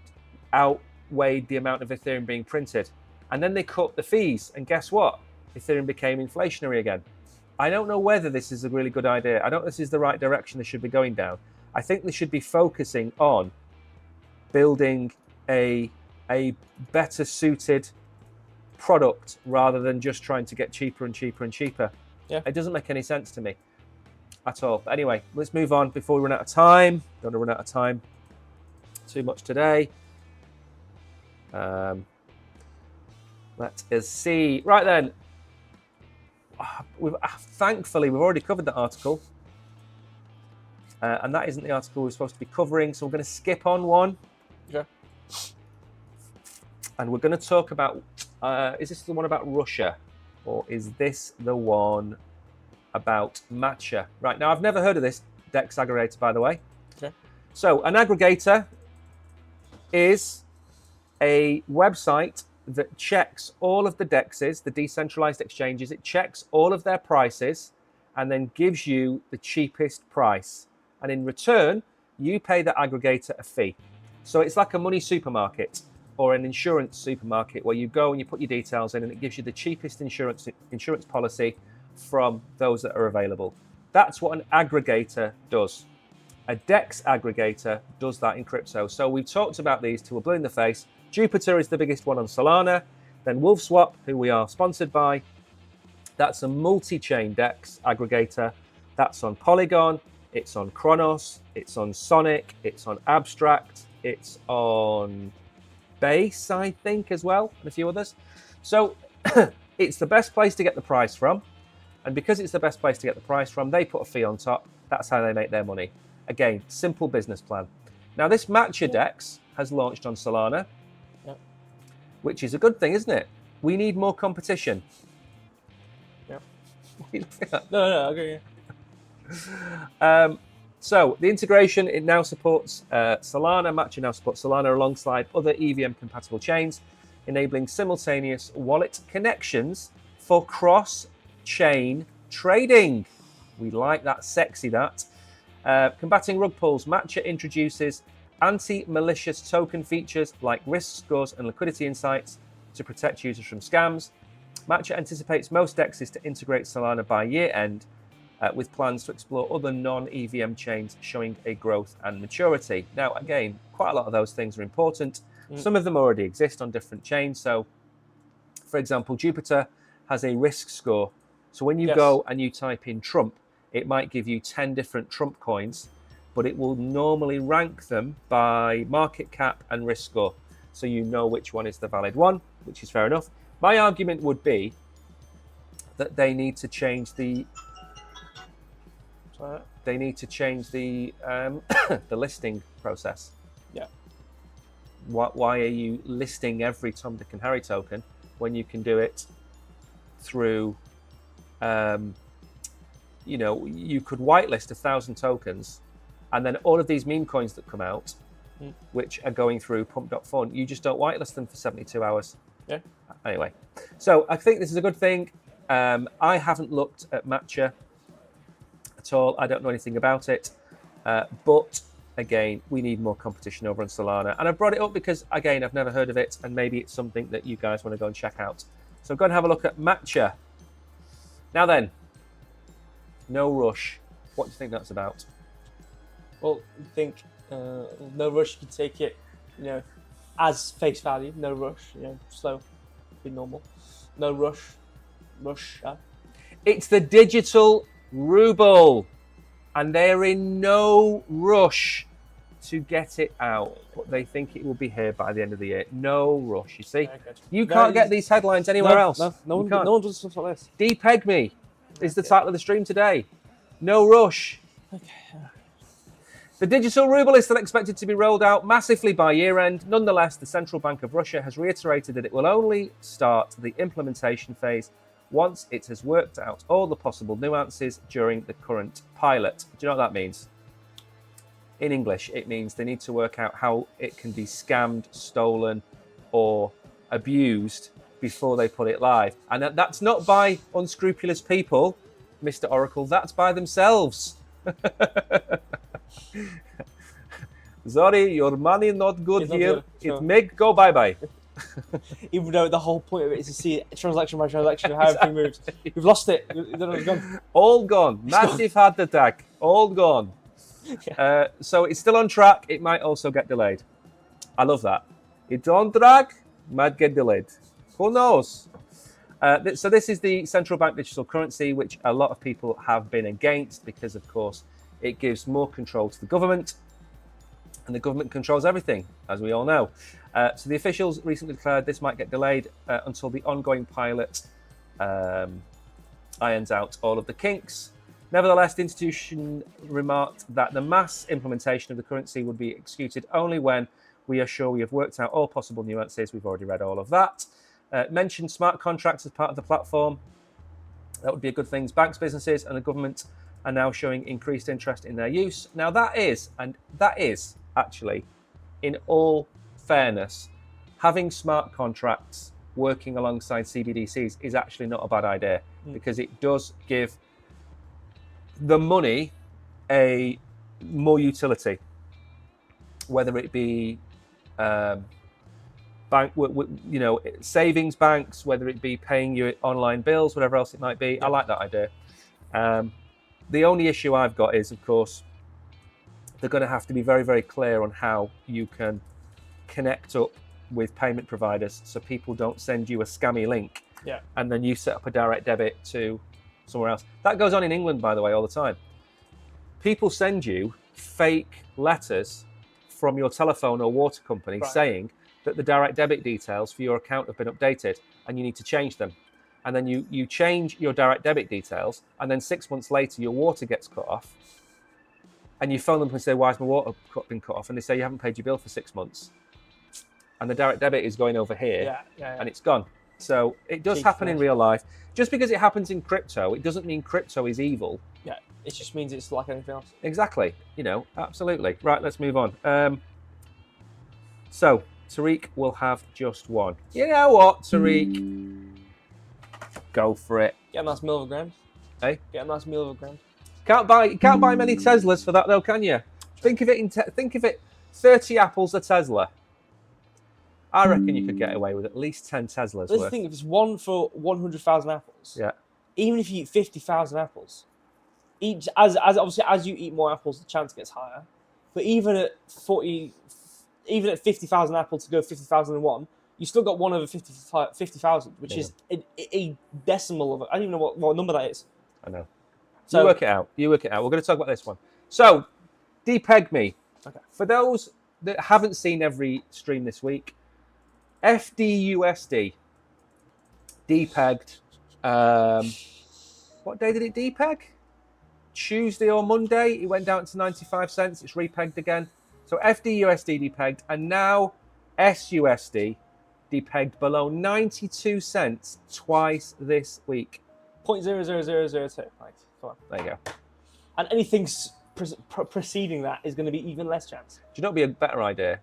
S1: outweighed the amount of Ethereum being printed. And then they cut the fees, and guess what? Ethereum became inflationary again. I don't know whether this is a really good idea. I don't know if this is the right direction they should be going down. I think they should be focusing on building a better suited product rather than just trying to get cheaper and cheaper and cheaper.
S2: Yeah.
S1: It doesn't make any sense to me at all. But anyway, let's move on before we run out of time. Don't want to run out of time too much today. Let us see. Right then, thankfully we've already covered that article. And that isn't the article we're supposed to be covering, so we're going to skip on one.
S2: Okay.
S1: And we're going to talk about, is this the one about Russia? Or is this the one about matcha? Right, now I've never heard of this. DEX aggregator, by the way.
S2: Okay.
S1: So an aggregator is a website that checks all of the DEXs, the decentralized exchanges. It checks all of their prices and then gives you the cheapest price. And in return, you pay the aggregator a fee. So it's like a money supermarket or an insurance supermarket where you go and you put your details in and it gives you the cheapest insurance policy from those that are available. That's what an aggregator does. A DEX aggregator does that in crypto. So we've talked about these till we're blue in the face. Jupiter is the biggest one on Solana. Then WolfSwap, who we are sponsored by. That's a multi-chain DEX aggregator. That's on Polygon. It's on Chronos. It's on Sonic. It's on Abstract. It's on Base, I think, as well, and a few others. So it's the best place to get the price from. And because it's the best place to get the price from, they put a fee on top. That's how they make their money. Again, simple business plan. Now, this Matcha DEX has launched on Solana, which is a good thing, isn't it? We need more competition.
S2: Yeah.
S1: What are you looking at?
S2: No, I agree. Yeah.
S1: So the integration, it now supports Solana. Matcha now supports Solana alongside other EVM-compatible chains, enabling simultaneous wallet connections for cross-chain trading. We like that, sexy that. Combating rug pulls, Matcha introduces anti-malicious token features like risk scores and liquidity insights to protect users from scams. Matcha anticipates most DEXs to integrate Solana by year-end, with plans to explore other non-EVM chains showing a growth and maturity. Now, again, quite a lot of those things are important. Some of them already exist on different chains. So, for example, Jupiter has a risk score. So when you go and you type in Trump, it might give you 10 different Trump coins, but it will normally rank them by market cap and risk score. So you know which one is the valid one, which is fair enough. My argument would be that they need to change the the listing process.
S2: Yeah.
S1: Why are you listing every Tom, Dick, and Harry token when you can do it through? You could whitelist 1,000 tokens, and then all of these meme coins that come out, which are going through pump.fun, you just don't whitelist them for 72 hours.
S2: Yeah.
S1: Anyway, so I think this is a good thing. I haven't looked at Matcha at all. I don't know anything about it. But again, we need more competition over on Solana. And I brought it up because, again, I've never heard of it, and maybe it's something that you guys want to go and check out. So go and have a look at Matcha. Now then, no rush. What do you think that's about?
S2: Well, I think no rush. You can take it, as face value. No rush. Slow, be normal. No rush.
S1: It's the digital ruble, and they're in no rush to get it out, but they think it will be here by the end of the year. No rush. You see, you can't get these headlines anywhere else.
S2: No one does stuff like this.
S1: Depeg me is the title of the stream today. No rush.
S2: Okay.
S1: The digital ruble is still expected to be rolled out massively by year-end. Nonetheless, the Central Bank of Russia has reiterated that it will only start the implementation phase once it has worked out all the possible nuances during the current pilot. Do you know what that means? In English, it means they need to work out how it can be scammed, stolen, or abused before they put it live. And that's not by unscrupulous people, Mr. Oracle, that's by themselves. Sorry, your money not good
S2: It's not
S1: here.
S2: good, sure.
S1: It make go bye-bye.
S2: Even though the whole point of it is to see transaction by transaction how everything moves. We've lost it. It's gone.
S1: All gone. Massive heart attack. All gone.
S2: Yeah.
S1: So it's still on track. It might also get delayed. I love that. It's on track, might get delayed. Who knows? So this is the central bank digital currency, which a lot of people have been against because, of course, it gives more control to the government, and the government controls everything, as we all know. So the officials recently declared this might get delayed until the ongoing pilot irons out all of the kinks. Nevertheless, the institution remarked that the mass implementation of the currency would be executed only when we are sure we have worked out all possible nuances. We've already read all of that. Mentioned smart contracts as part of the platform. That would be a good thing. Banks, businesses, and the government are now showing increased interest in their use. Now that is actually, in all fairness, having smart contracts working alongside CBDCs is actually not a bad idea, because it does give the money a more utility, whether it be bank, savings banks, whether it be paying your online bills, whatever else it might be. Yeah. I like that idea. The only issue I've got is, of course, they're going to have to be very, very clear on how you can connect up with payment providers, so people don't send you a scammy link, and then you set up a direct debit to somewhere else. That goes on in England, by the way, all the time. People send you fake letters from your telephone or water company saying that the direct debit details for your account have been updated and you need to change them. And then you change your direct debit details, and then 6 months later your water gets cut off, and you phone them and say, why has my water been cut off? And they say, you haven't paid your bill for 6 months. And the direct debit is going over here, and it's gone. So it does happen in real life. Just because it happens in crypto, it doesn't mean crypto is evil.
S2: Yeah, it just means it's like anything else.
S1: Exactly. Absolutely. Right, let's move on. So Tariq will have just one. You know what, Tariq? Go for it.
S2: Get a nice meal of a grand.
S1: Hey?
S2: Get a nice meal of a grand.
S1: Can't buy many Teslas for that though, can you? Think of it. 30 apples a Tesla. I reckon you could get away with at least 10 Teslas.
S2: Let's think, if it's one for 100,000 apples.
S1: Yeah.
S2: Even if you eat 50,000 apples, as you eat more apples, the chance gets higher. But even at 50,000 apples to go 50,001, you still got 1 over 50,000, which is a decimal of it. I don't even know what number that is.
S1: I know. So you work it out. We're going to talk about this one. So, depeg me.
S2: Okay. For
S1: For those that haven't seen every stream this week, FDUSD depegged. What day did it depeg? Tuesday or Monday. It went down to 95 cents. It's repegged again. So FDUSD depegged, and now SUSD depegged below 92 cents twice this week.
S2: 0.00002. Right, come on.
S1: There you go.
S2: And anything preceding that is going to be even less chance.
S1: Do you know what would be a better idea?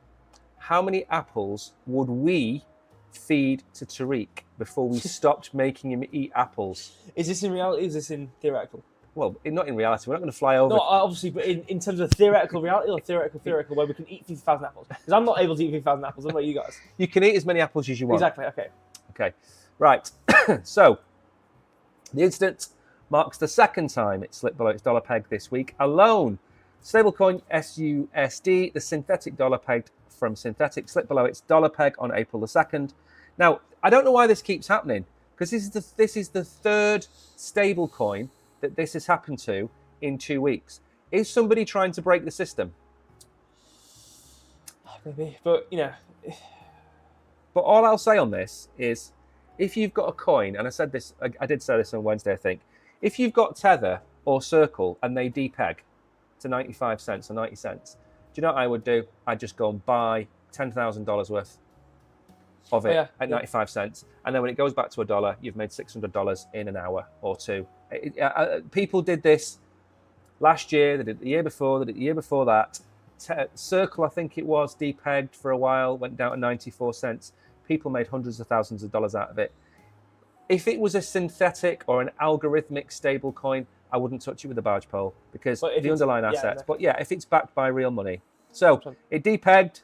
S1: How many apples would we feed to Tariq before we stopped making him eat apples?
S2: Is this in reality? Is this in theoretical?
S1: Well, not in reality. We're not going to fly over.
S2: No, obviously, but in terms of theoretical reality or theoretical, where we can eat 50,000 apples. Because I'm not able to eat 50,000 apples. What about you guys?
S1: You can eat as many apples as you want.
S2: Exactly. Okay.
S1: Okay. Right. So, the incident marks the second time it slipped below its dollar peg this week alone. Stablecoin SUSD, the synthetic dollar pegged from Synthetic, slipped below its dollar peg on April the 2nd. Now, I don't know why this keeps happening, because this is the third stablecoin that this has happened to in 2 weeks. Is somebody trying to break the system?
S2: Maybe, but
S1: But all I'll say on this is, if you've got a coin, and I did say this on Wednesday, I think, if you've got Tether or Circle and they depeg to 95 cents or 90 cents, do you know what I would do? I'd just go and buy $10,000 worth of it at 95 cents. And then when it goes back to $1, you've made $600 in an hour or two. People did this last year, they did it the year before, they did it the year before that. Circle, I think it was, depegged for a while, went down to 94 cents. People made hundreds of thousands of dollars out of it. If it was a synthetic or an algorithmic stable coin, I wouldn't touch it with a barge pole, because the underlying assets. But if it's backed by real money. So it depegged.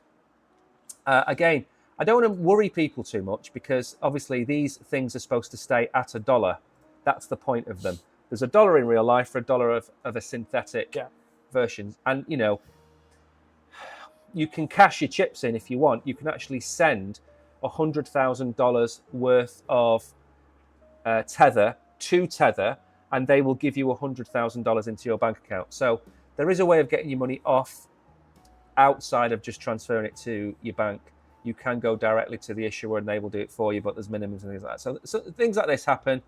S1: Again, I don't want to worry people too much, because obviously these things are supposed to stay at $1. That's the point of them. There's $1 in real life for $1 of a synthetic version. And, you can cash your chips in if you want. You can actually send $100,000 worth of Tether to Tether, and they will give you $100,000 into your bank account. So there is a way of getting your money off outside of just transferring it to your bank. You can go directly to the issuer and they will do it for you, but there's minimums and things like that. So things like this happen.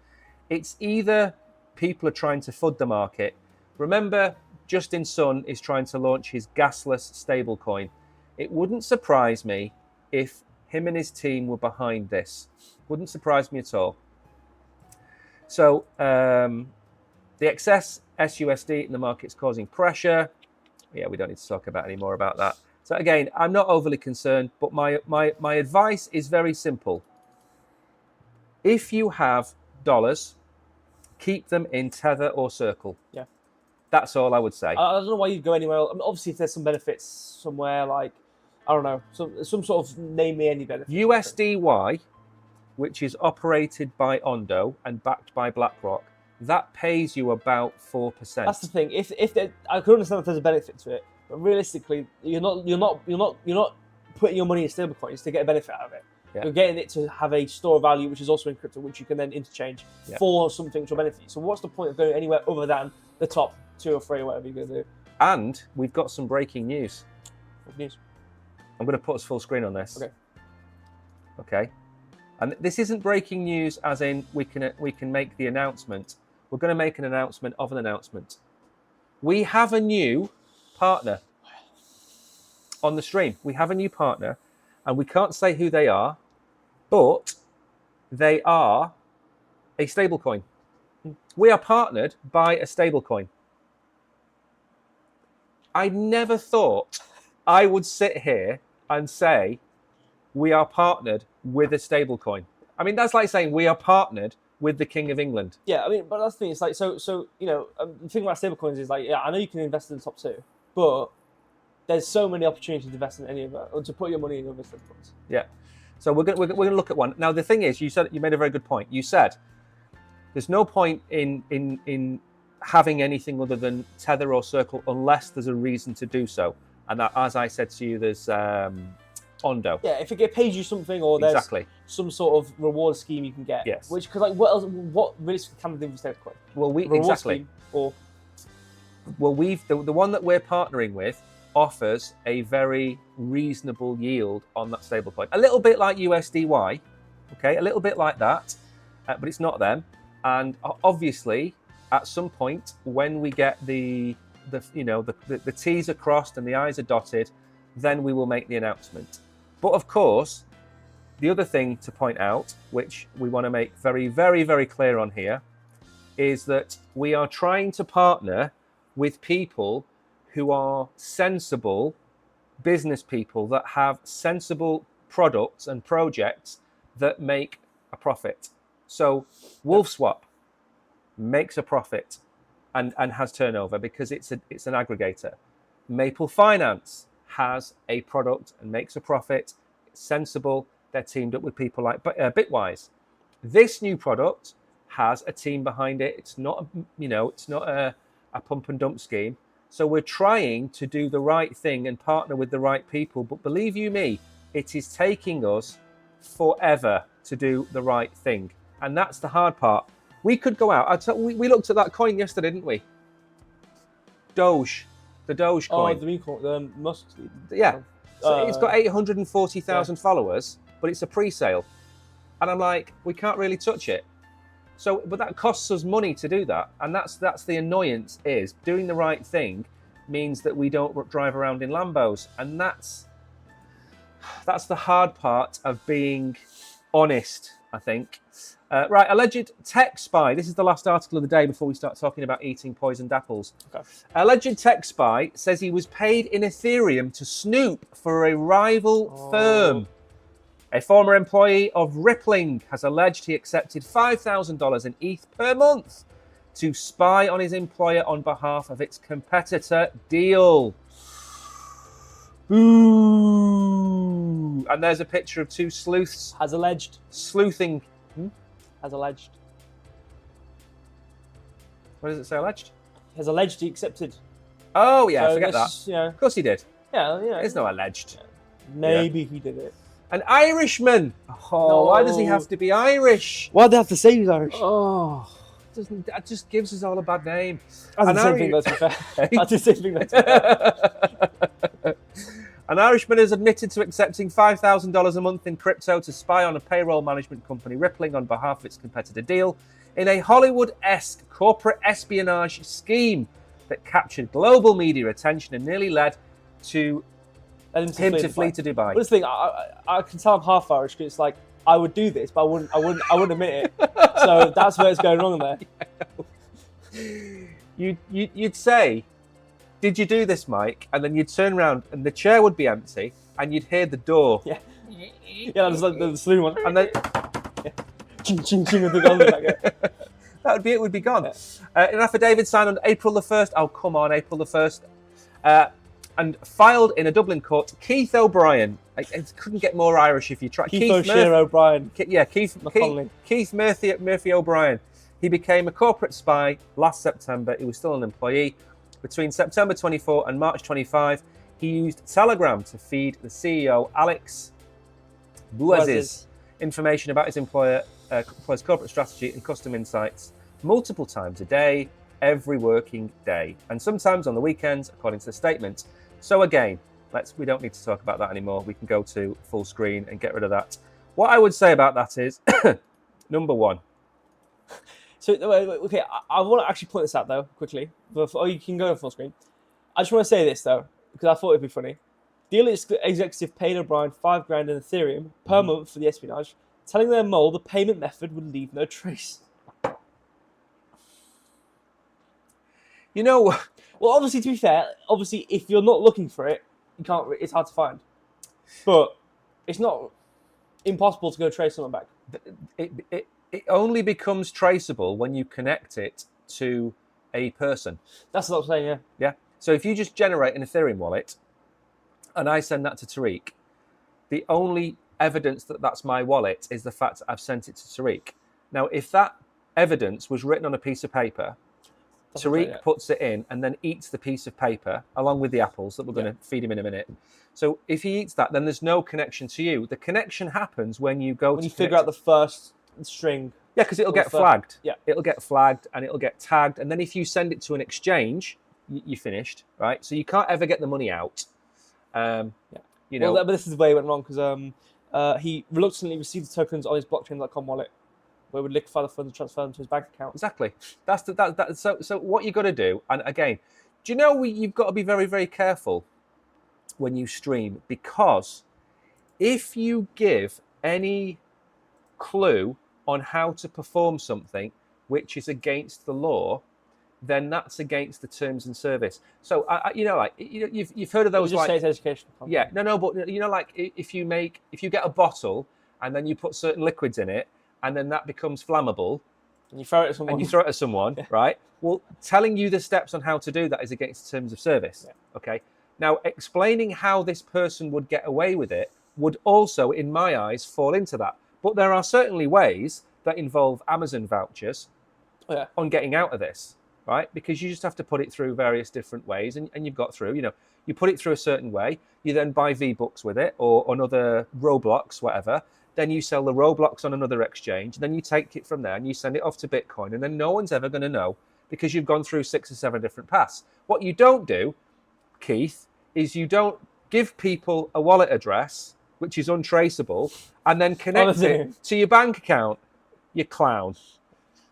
S1: It's either people are trying to FUD the market. Remember, Justin Sun is trying to launch his gasless stablecoin. It wouldn't surprise me if him and his team were behind this. Wouldn't surprise me at all. So The excess SUSD in the market's causing pressure. Yeah, we don't need to talk about any more about that. So again, I'm not overly concerned, but my advice is very simple. If you have dollars, keep them in Tether or Circle.
S2: Yeah.
S1: That's all I would say.
S2: I don't know why you'd go anywhere else. I mean, obviously, if there's some benefits somewhere, like, I don't know, some sort of name me any benefit.
S1: USDY, which is operated by Ondo and backed by BlackRock, that pays you about 4%.
S2: That's the thing. If I could understand if there's a benefit to it, but realistically, you're not putting your money in stablecoins to get a benefit out of it.
S1: Yeah.
S2: You're getting it to have a store of value, which is also in crypto, which you can then interchange for something which will benefit you. So what's the point of going anywhere other than the top 2 or 3 or whatever you're going to do?
S1: And we've got some breaking news.
S2: What news?
S1: I'm going to put us full screen on this.
S2: Okay.
S1: And this isn't breaking news as in we can make the announcement. We're going to make an announcement of an announcement. We have a new partner on the stream. We have a new partner, and we can't say who they are, but they are a stablecoin. We are partnered by a stablecoin. I never thought I would sit here and say we are partnered with a stablecoin. I mean, that's like saying we are partnered with the King of England.
S2: Yeah, I mean, but that's the thing. It's like, so you know, the thing about stablecoins is like, yeah, I know you can invest in the top 2, but there's so many opportunities to invest in any of that, or to put your money in other stablecoins.
S1: Yeah. So we're going to look at one. Now, the thing is, you made a very good point. You said there's no point in having anything other than Tether or Circle unless there's a reason to do so. And that, as I said to you, there's Ondo.
S2: Yeah, if it pays you something, or there's some sort of reward scheme you can get.
S1: Yes.
S2: Which, because like, what else? What risk can they do with stablecoin?
S1: Well,
S2: Reward scheme, or
S1: the one that we're partnering with offers a very reasonable yield on that stablecoin. A little bit like USDY, okay, a little bit like that, but it's not them. And obviously, at some point, when we get the T's are crossed and the I's are dotted, then we will make the announcement. But of course, the other thing to point out, which we want to make very, very, very clear on here, is that we are trying to partner with people who are sensible business people that have sensible products and projects that make a profit. So WolfSwap makes a profit and has turnover because it's an aggregator. Maple Finance has a product and makes a profit. It's sensible. They're teamed up with people like Bitwise. This new product has a team behind it. It's not a pump and dump scheme. So we're trying to do the right thing and partner with the right people. But believe you me, it is taking us forever to do the right thing. And that's the hard part. We could go out. We looked at that coin yesterday, didn't we? Doge. The Doge coin.
S2: Oh, the meme coin, the Musk.
S1: Yeah. So it's got 840,000 followers, but it's a pre-sale. And I'm like, we can't really touch it. So, but that costs us money to do that. And that's the annoyance, is doing the right thing means that we don't drive around in Lambos. And that's the hard part of being honest, I think. Right, alleged tech spy. This is the last article of the day before we start talking about eating poisoned apples.
S2: Okay.
S1: Alleged tech spy says he was paid in Ethereum to snoop for a rival firm. A former employee of Rippling has alleged he accepted $5,000 in ETH per month to spy on his employer on behalf of its competitor Deal. Ooh. And there's a picture of 2 sleuths.
S2: Has alleged.
S1: Sleuthing.
S2: Has alleged.
S1: What does it say, alleged?
S2: Has alleged he accepted.
S1: Oh, yeah,
S2: So
S1: forget that.
S2: Yeah.
S1: Of course he did.
S2: Yeah.
S1: There's no alleged.
S2: Maybe he did it.
S1: An Irishman. Oh,
S2: No.
S1: why does he have to be Irish?
S2: Why'd they have to say he's Irish?
S1: Oh, that just gives us all a bad name.
S2: I did the same thing, though, to be fair. I did the same thing, though, to be fair.
S1: An Irishman has admitted to accepting $5,000 a month in crypto to spy on a payroll management company, Rippling, on behalf of its competitor Deal, in a Hollywood-esque corporate espionage scheme that captured global media attention and nearly led to him to flee to Dubai.
S2: But this thing, I can tell I'm half Irish because it's like, I would do this, but I wouldn't admit it. So that's where it's going wrong there.
S1: you'd say, "Did you do this, Mike?" And then you'd turn around and the chair would be empty, and you'd hear the door.
S2: Yeah. Yeah, that's like the saloon one.
S1: And then
S2: Ching, ching, ching, with the gun back.
S1: that would be gone.
S2: Yeah.
S1: An affidavit signed on April the 1st. Oh, come on, April the 1st. And filed in a Dublin court, Keith O'Brien. I couldn't get more Irish if you tried.
S2: Keith O'Brien.
S1: Keith Murphy O'Brien. He became a corporate spy last September. He was still an employee. Between September 24 and March 25, he used Telegram to feed the CEO, Alex Buaz's, information about his employer's corporate strategy and custom insights multiple times a day, every working day, and sometimes on the weekends, according to the statement. So again, we don't need to talk about that anymore. We can go to full screen and get rid of that. What I would say about that is, number one.
S2: So, okay, I want to actually point this out, though, quickly. Oh, you can go to full screen. I just want to say this, though, because I thought it'd be funny. Deal executive paid O'Brien $5,000 in Ethereum per month for the espionage, telling their mole the payment method would leave no trace.
S1: You know,
S2: well, obviously, to be fair, if you're not looking for it, you can't. It's hard to find. But it's not impossible to go trace someone back.
S1: It only becomes traceable when you connect it to a person.
S2: That's what I'm saying, yeah.
S1: Yeah. So if you just generate an Ethereum wallet and I send that to Tariq, the only evidence that that's my wallet is the fact that I've sent it to Tariq. Now, if that evidence was written on a piece of paper, Tariq puts it in and then eats the piece of paper along with the apples that we're going to feed him in a minute. So if he eats that, then there's no connection to you. The connection happens when you go
S2: when you figure out the first string.
S1: Yeah, because it'll get flagged.
S2: Yeah.
S1: It'll get flagged and it'll get tagged. And then if you send it to an exchange, you're finished, right? So you can't ever get the money out. You know.
S2: Well, but this is where he went wrong because he reluctantly received the tokens on his blockchain.com wallet, where he would liquefy the funds and transfer them to his bank account.
S1: Exactly. So what you got to do, and again, do you know you've got to be very, very careful when you stream, because if you give any clue on how to perform something which is against the law, then that's against the terms and service. So you've heard of those,
S2: just
S1: like,
S2: say it's education.
S1: Yeah, no, but like if you get a bottle and then you put certain liquids in it and then that becomes flammable,
S2: and you throw it at someone,
S1: right? Well, telling you the steps on how to do that is against the terms of service. Yeah. Okay. Now, explaining how this person would get away with it would also, in my eyes, fall into that. But there are certainly ways that involve Amazon vouchers on getting out of this, right? Because you just have to put it through various different ways, and you've got through, you put it through a certain way, you then buy V-Bucks with it, or another Roblox, whatever, then you sell the Roblox on another exchange, and then you take it from there and you send it off to Bitcoin, and then no one's ever going to know because you've gone through 6 or 7 different paths. What you don't do, Keith, is you don't give people a wallet address which is untraceable, and then connect it to your bank account, you clown.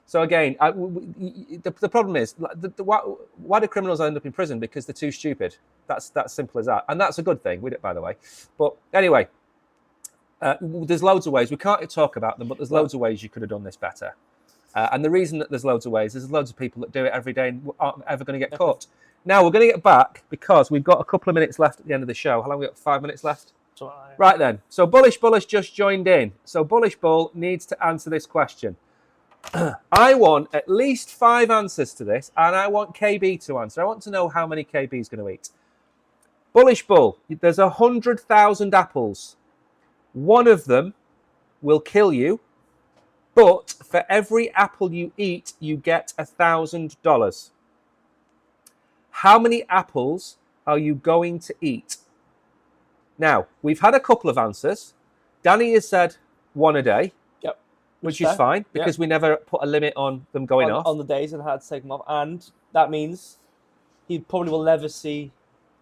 S1: So again, the problem is, why do criminals end up in prison? Because they're too stupid. That's simple as that. And that's a good thing, by the way. But anyway, there's loads of ways. We can't talk about them, but there's loads of ways you could have done this better. And the reason that there's loads of ways is there's loads of people that do it every day and aren't ever going to get caught. Now, we're going to get back because we've got a couple of minutes left at the end of the show. How long have we got? 5 minutes left? Right then. So Bullish Bull has just joined in. So Bullish Bull needs to answer this question. I want at least 5 answers to this, and I want KB to answer. I want to know how many KB is going to eat. Bullish Bull, there's 100,000 apples. One of them will kill you, but for every apple you eat, you get $1,000. How many apples are you going to eat? Now, we've had a couple of answers. Danny has said 1 a day.
S2: Yep.
S1: Which is fine, because we never put a limit on them going off.
S2: On the days and had to take them off. And that means he probably will never see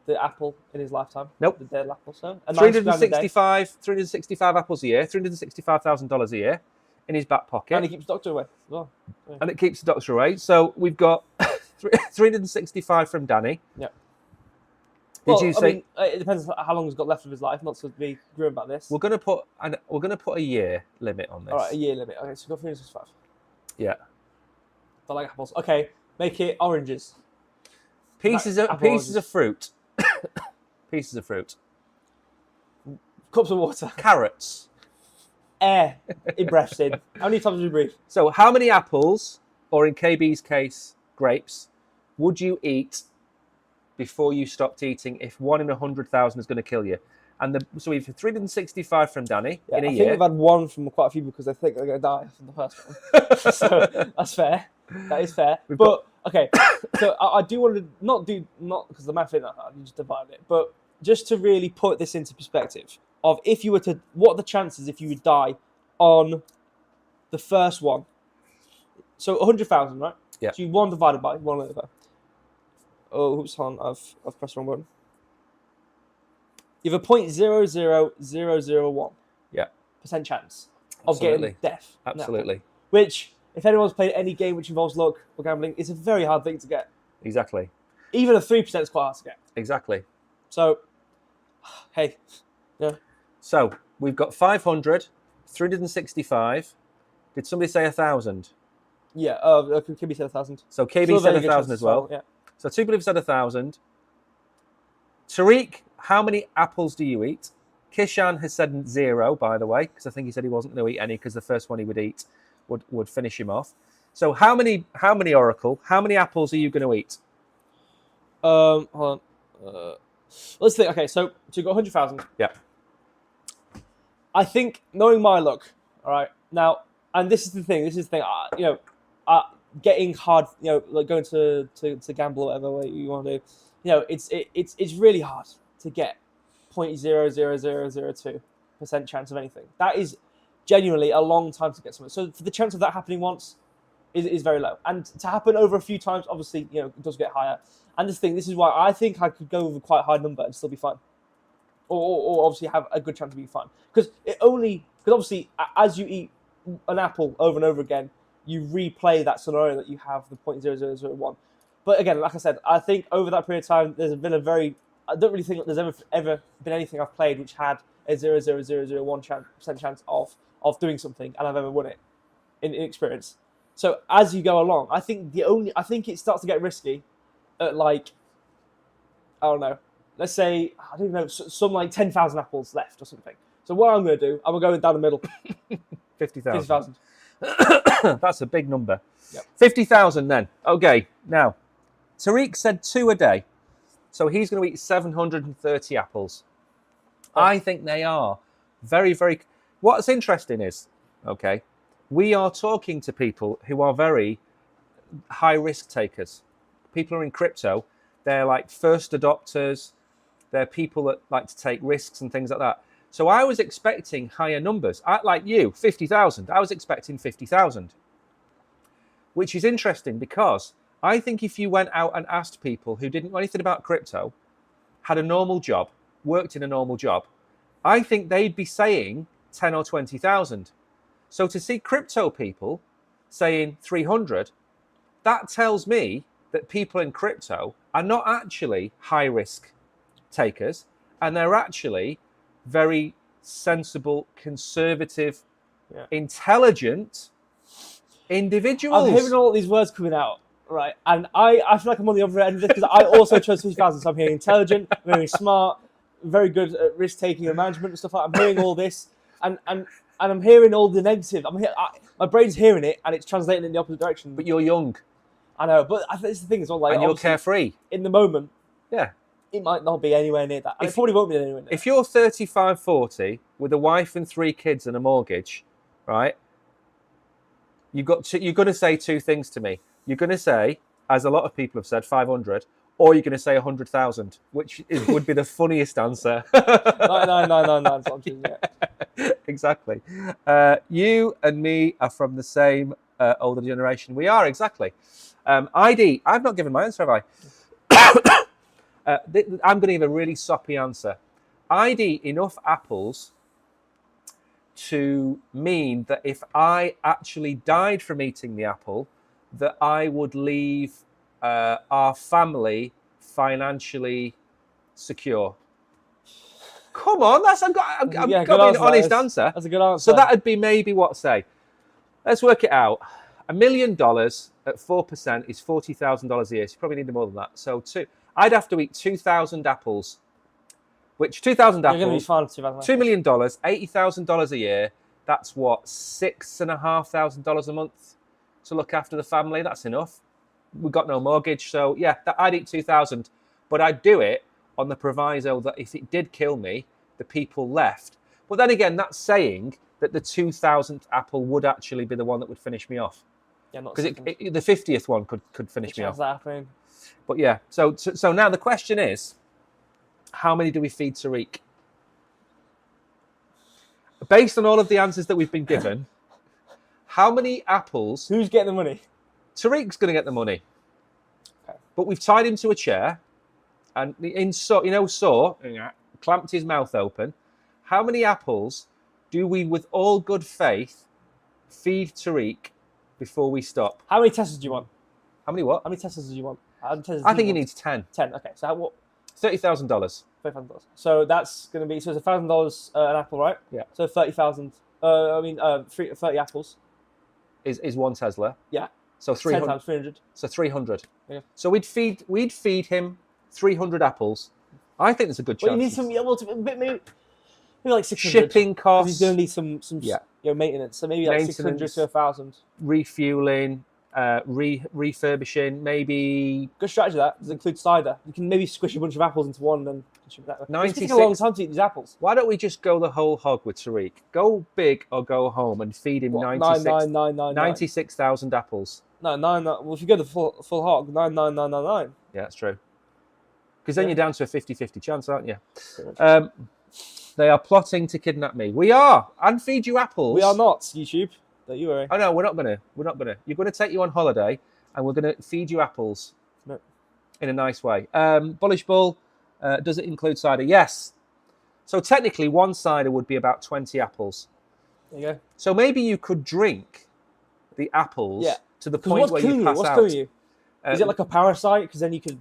S2: the apple in his lifetime.
S1: Nope.
S2: The dead apple. So
S1: 365 apples a year, $365,000 a year in his back pocket.
S2: And he keeps the doctor away as well.
S1: Yeah. And it keeps the doctor away. So we've got 365 from Danny.
S2: Yeah.
S1: It
S2: depends on how long he's got left of his life. Not to be grim about this.
S1: We're going to put a year limit on this.
S2: All right, a year limit. Okay, so we've got 365.
S1: Yeah.
S2: I like apples. Okay, Make it oranges.
S1: Pieces
S2: Apple
S1: of
S2: oranges.
S1: fruit. Pieces of fruit.
S2: Cups of water.
S1: Carrots.
S2: Air. It breaths in. How many times do you breathe?
S1: So how many apples, or in KB's case, grapes, would you eat before you stopped eating if 1 in 100,000 is going to kill you? And so we've 365 from Danny in a
S2: I
S1: year.
S2: think we've had one from quite a few because they think they're going to die from the first one. So that's fair. That is fair. Okay, so I do want to not because the math in that you just divide it, but just to really put this into perspective of if you were to, what are the chances if you would die on the first one? So 100,000, right?
S1: Yeah.
S2: So you 1 divided by 1 over. Oh, oops, hold on, I've pressed the wrong button. You have a 0.00001 percent chance of getting death.
S1: Absolutely.
S2: Which, if anyone's played any game which involves luck or gambling, it's a very hard thing to get.
S1: Exactly.
S2: Even a 3% is quite hard to get.
S1: Exactly.
S2: So, hey, yeah.
S1: So we've got 500, 365. Did somebody say 1,000?
S2: Yeah, KB said 1,000.
S1: So KB said 1,000 as well.
S2: Yeah.
S1: So 2 people have said 1,000. Tariq, how many apples do you eat? Kishan has said 0, by the way, because I think he said he wasn't going to eat any because the first one he would eat would finish him off. So how many Oracle? How many apples are you going to eat?
S2: Hold on. Let's think. Okay, so you got 100,000.
S1: Yeah.
S2: I think, knowing my luck, all right, now, and this is the thing. Getting hard, like going to gamble or whatever way you want to do, it's really hard to get 0.00002% chance of anything. That is genuinely a long time to get something. So for the chance of that happening once is very low, and to happen over a few times, obviously, it does get higher. And this is why I think I could go with a quite high number and still be fine, or obviously have a good chance of being fine. Because obviously, as you eat an apple over and over again, you replay that scenario that you have the 0.0001. But again, like I said, I think over that period of time, there's been I don't really think there's ever been anything I've played which had a 0.0001% chance of doing something, and I've ever won it in experience. So as you go along, I think it starts to get risky at I don't know, let's say, I don't know, some 10,000 apples left or something. So what I'm going to do, I'm going to go down the middle.
S1: 50,000. That's a big number.
S2: Yep.
S1: 50,000 then. Okay, now, Tariq said 2 a day. So he's going to eat 730 apples.
S2: Oh.
S1: I think they are very, very... What's interesting is, okay, we are talking to people who are very high-risk takers. People who are in crypto, they're like first adopters. They're people that like to take risks and things like that. So I was expecting higher numbers. Like you, 50,000. I was expecting 50,000. Which is interesting because I think if you went out and asked people who didn't know anything about crypto, had a normal job, worked in a normal job, I think they'd be saying 10 or 20,000. So to see crypto people saying 300, that tells me that people in crypto are not actually high risk takers, and they're actually very sensible, conservative, intelligent individuals.
S2: I'm hearing all these words coming out, right? And I feel like I'm on the other end of this because I also chose 50,000. So I'm hearing intelligent, I'm hearing smart, very good at risk taking and management and stuff like that. I'm hearing all this, and I'm hearing all the negative. My brain's hearing it, and it's translating in the opposite direction.
S1: But you're young.
S2: I know, but I think it's the thing as well.
S1: And you're carefree.
S2: In the moment,
S1: yeah,
S2: it might not be anywhere near that. It probably won't be anywhere near.
S1: If you're 35, 40 with a wife and 3 kids and a mortgage, right? You're going to say 2 things to me. You're going to say, as a lot of people have said, 500, or you're going to say 100,000, which would be the funniest answer.
S2: 999. Yeah.
S1: Exactly. You and me are from the same older generation. We are, exactly. ID, I've not given my answer, have I? I'm going to give a really soppy answer. I'd eat enough apples to mean that if I actually died from eating the apple, that I would leave our family financially secure. Come on, I've got to be an honest answer.
S2: That's a good answer.
S1: So that would be maybe what, say? Let's work it out. $1 million at 4% is $40,000 a year. So you probably need more than that. So I'd have to eat 2,000 apples, which 2,000
S2: You're going to be
S1: apples,
S2: fine with 2,000
S1: $2 million, $80,000 a year. That's what, $6,500 a month to look after the family. That's enough. We've got no mortgage. So yeah, I'd eat 2,000, but I'd do it on the proviso that if it did kill me, the people left. But then again, that's saying that the 2,000th apple would actually be the one that would finish me off.
S2: Yeah, not
S1: Because the 50th one could finish me off.
S2: that happening.
S1: But yeah, so now the question is, how many do we feed Tariq? Based on all of the answers that we've been given, how many apples?
S2: Who's getting the money?
S1: Tariq's going to get the money.
S2: Okay.
S1: But we've tied him to a chair, and clamped his mouth open. How many apples do we, with all good faith, feed Tariq before we stop?
S2: How many Teslas do you want?
S1: How many what?
S2: How many Teslas do you want?
S1: I think he needs 10.
S2: 10. Okay, so what?
S1: $30,000.
S2: $30,000. So that's going to be, so it's $1,000 an apple, right?
S1: Yeah.
S2: So 30,000. 30 apples.
S1: Is one Tesla.
S2: Yeah.
S1: So
S2: 10
S1: 300.
S2: times 300.
S1: So 300.
S2: Yeah.
S1: So we'd feed him 300 apples. I think there's a good chance.
S2: Well, you need some, maybe like 600.
S1: Shipping costs.
S2: He's going to need some maintenance. So maybe like 600 to 1,000.
S1: Refueling, refurbishing, maybe.
S2: Good strategy that. Does it include cider? You can maybe squish a bunch of apples into one and then ship that.
S1: 96.
S2: It's taking a long time to eat these apples.
S1: Why don't we just go the whole hog with Tariq? Go big or go home and feed him 96,000 apples.
S2: No, well, if you go the full hog, 99999.
S1: Yeah, that's true. Because then you're down to a 50-50 chance, aren't you? They are plotting to kidnap me. We are, and feed you apples.
S2: We are not, YouTube. Don't you worry.
S1: Oh no, we're not gonna. You're gonna take you on holiday, and we're gonna feed you apples.
S2: No.
S1: In a nice way. Bullish Bull, does it include cider? Yes. So technically, one cider would be about 20 apples.
S2: There you go.
S1: So maybe you could drink the apples to the point where you pass
S2: What's
S1: out.
S2: killing you? Is it like a parasite? Because then you could.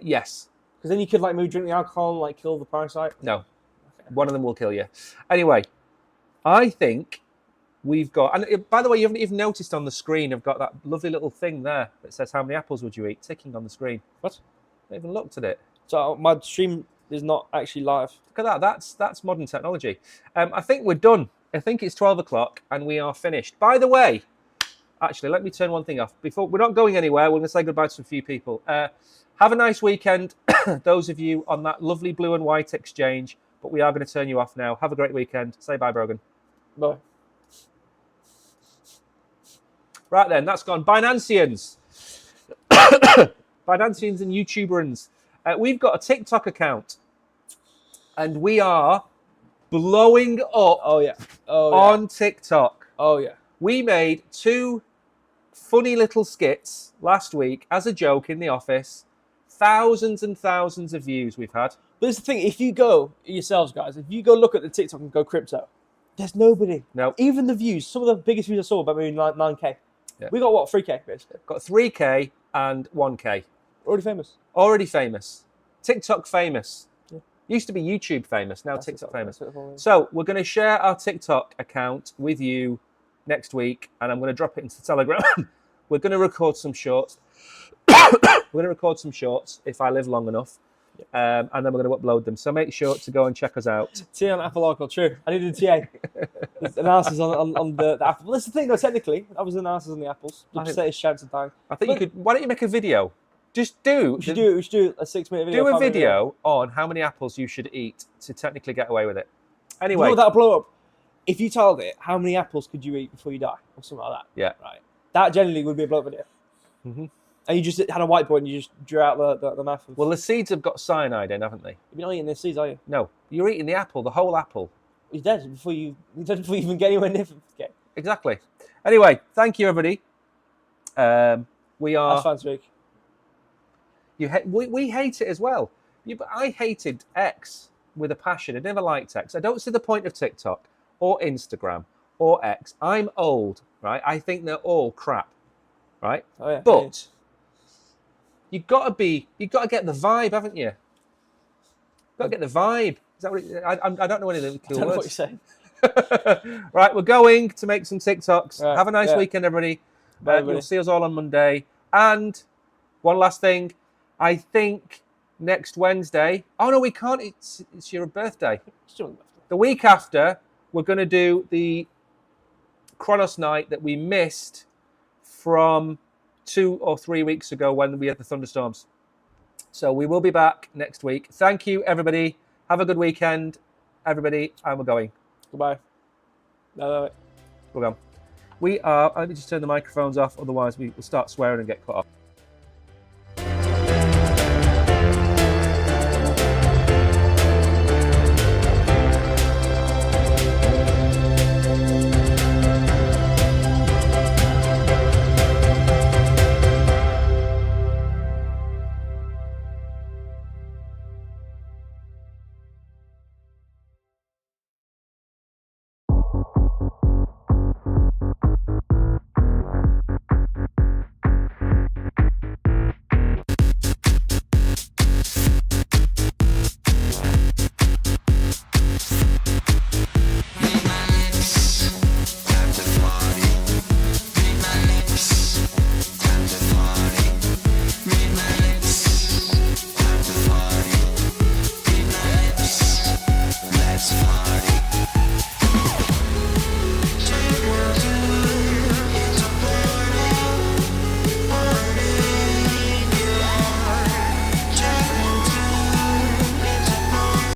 S1: Yes.
S2: Because then you could maybe drink the alcohol and kill the parasite.
S1: No. Okay. One of them will kill you. Anyway, I think we've got. And by the way, you haven't even noticed on the screen. I've got that lovely little thing there that says how many apples would you eat ticking on the screen.
S2: What?
S1: I haven't even looked at it.
S2: So my stream is not actually live.
S1: Look at that. That's modern technology. I think we're done. I think it's 12 o'clock and we are finished. By the way, actually, let me turn one thing off. Before we're not going anywhere, we're going to say goodbye to a few people. Have a nice weekend, those of you on that lovely blue and white exchange. But we are going to turn you off now. Have a great weekend. Say bye, Brogan.
S2: Bye.
S1: Right then, that's gone. Binanceans. Binanceans and YouTuberans. We've got a TikTok account. And we are blowing up on TikTok.
S2: Oh, yeah.
S1: We made 2 funny little skits last week as a joke in the office. Thousands and thousands of views we've had.
S2: But it's the thing, if you go yourselves, guys, if you go look at the TikTok and go crypto, there's nobody.
S1: No.
S2: Even the views, some of the biggest views I saw, about maybe 9K.
S1: Yeah.
S2: We got what, 3K basically?
S1: Got 3K and 1K.
S2: Already famous.
S1: Already famous. TikTok famous.
S2: Yeah.
S1: Used to be YouTube famous, now
S2: That's
S1: TikTok
S2: famous.
S1: So we're going to share our TikTok account with you next week, and I'm going to drop it into Telegram. We're going to record some shorts. We're going to record some shorts if I live long enough. And then we're going to upload them. So make sure to go and check us out.
S2: TA on Apple Article, true. I needed a TA. There's analysis on the Apple. Well, that's the thing, though, technically. That was analysis on the apples. The percentage chance of dying.
S1: I think you could. Why don't you make a video? Just do.
S2: We should do a 6-minute video.
S1: Do a video on how many apples you should eat to technically get away with it. Anyway.
S2: You know, that'll blow up. If you told it, how many apples could you eat before you die? Or something like that.
S1: Yeah.
S2: Right. That generally would be a blow up video.
S1: Mm-hmm.
S2: And you just had a whiteboard and you just drew out the math.
S1: Well, the seeds have got cyanide in, haven't they?
S2: You're not eating the seeds, are you?
S1: No. You're eating the apple, the whole apple.
S2: He's dead before you even get anywhere near 50K.
S1: Exactly. Anyway, thank you, everybody. We are.
S2: That's fantastic.
S1: We hate it as well. But I hated X with a passion. I never liked X. I don't see the point of TikTok or Instagram or X. I'm old, right? I think they're all crap, right?
S2: Oh, yeah.
S1: But you've got to get the vibe, haven't you? Got to get the vibe. Is that what I don't know any of the cool
S2: I don't know
S1: words.
S2: what you're saying.
S1: Right, we're going to make some TikToks.
S2: Right,
S1: Have a nice weekend, everybody.
S2: Bye,
S1: You'll
S2: everybody.
S1: see us all on Monday. And one last thing, I think next Wednesday. Oh no, we can't. It's your birthday. The week after, we're going to do the Kronos night that we missed from 2 or 3 weeks ago when we had the thunderstorms. So we will be back next week. Thank you, everybody. Have a good weekend, everybody. And we're going.
S2: Goodbye. Bye.
S1: We're going. We are. Let me just turn the microphones off, otherwise we will start swearing and get cut off.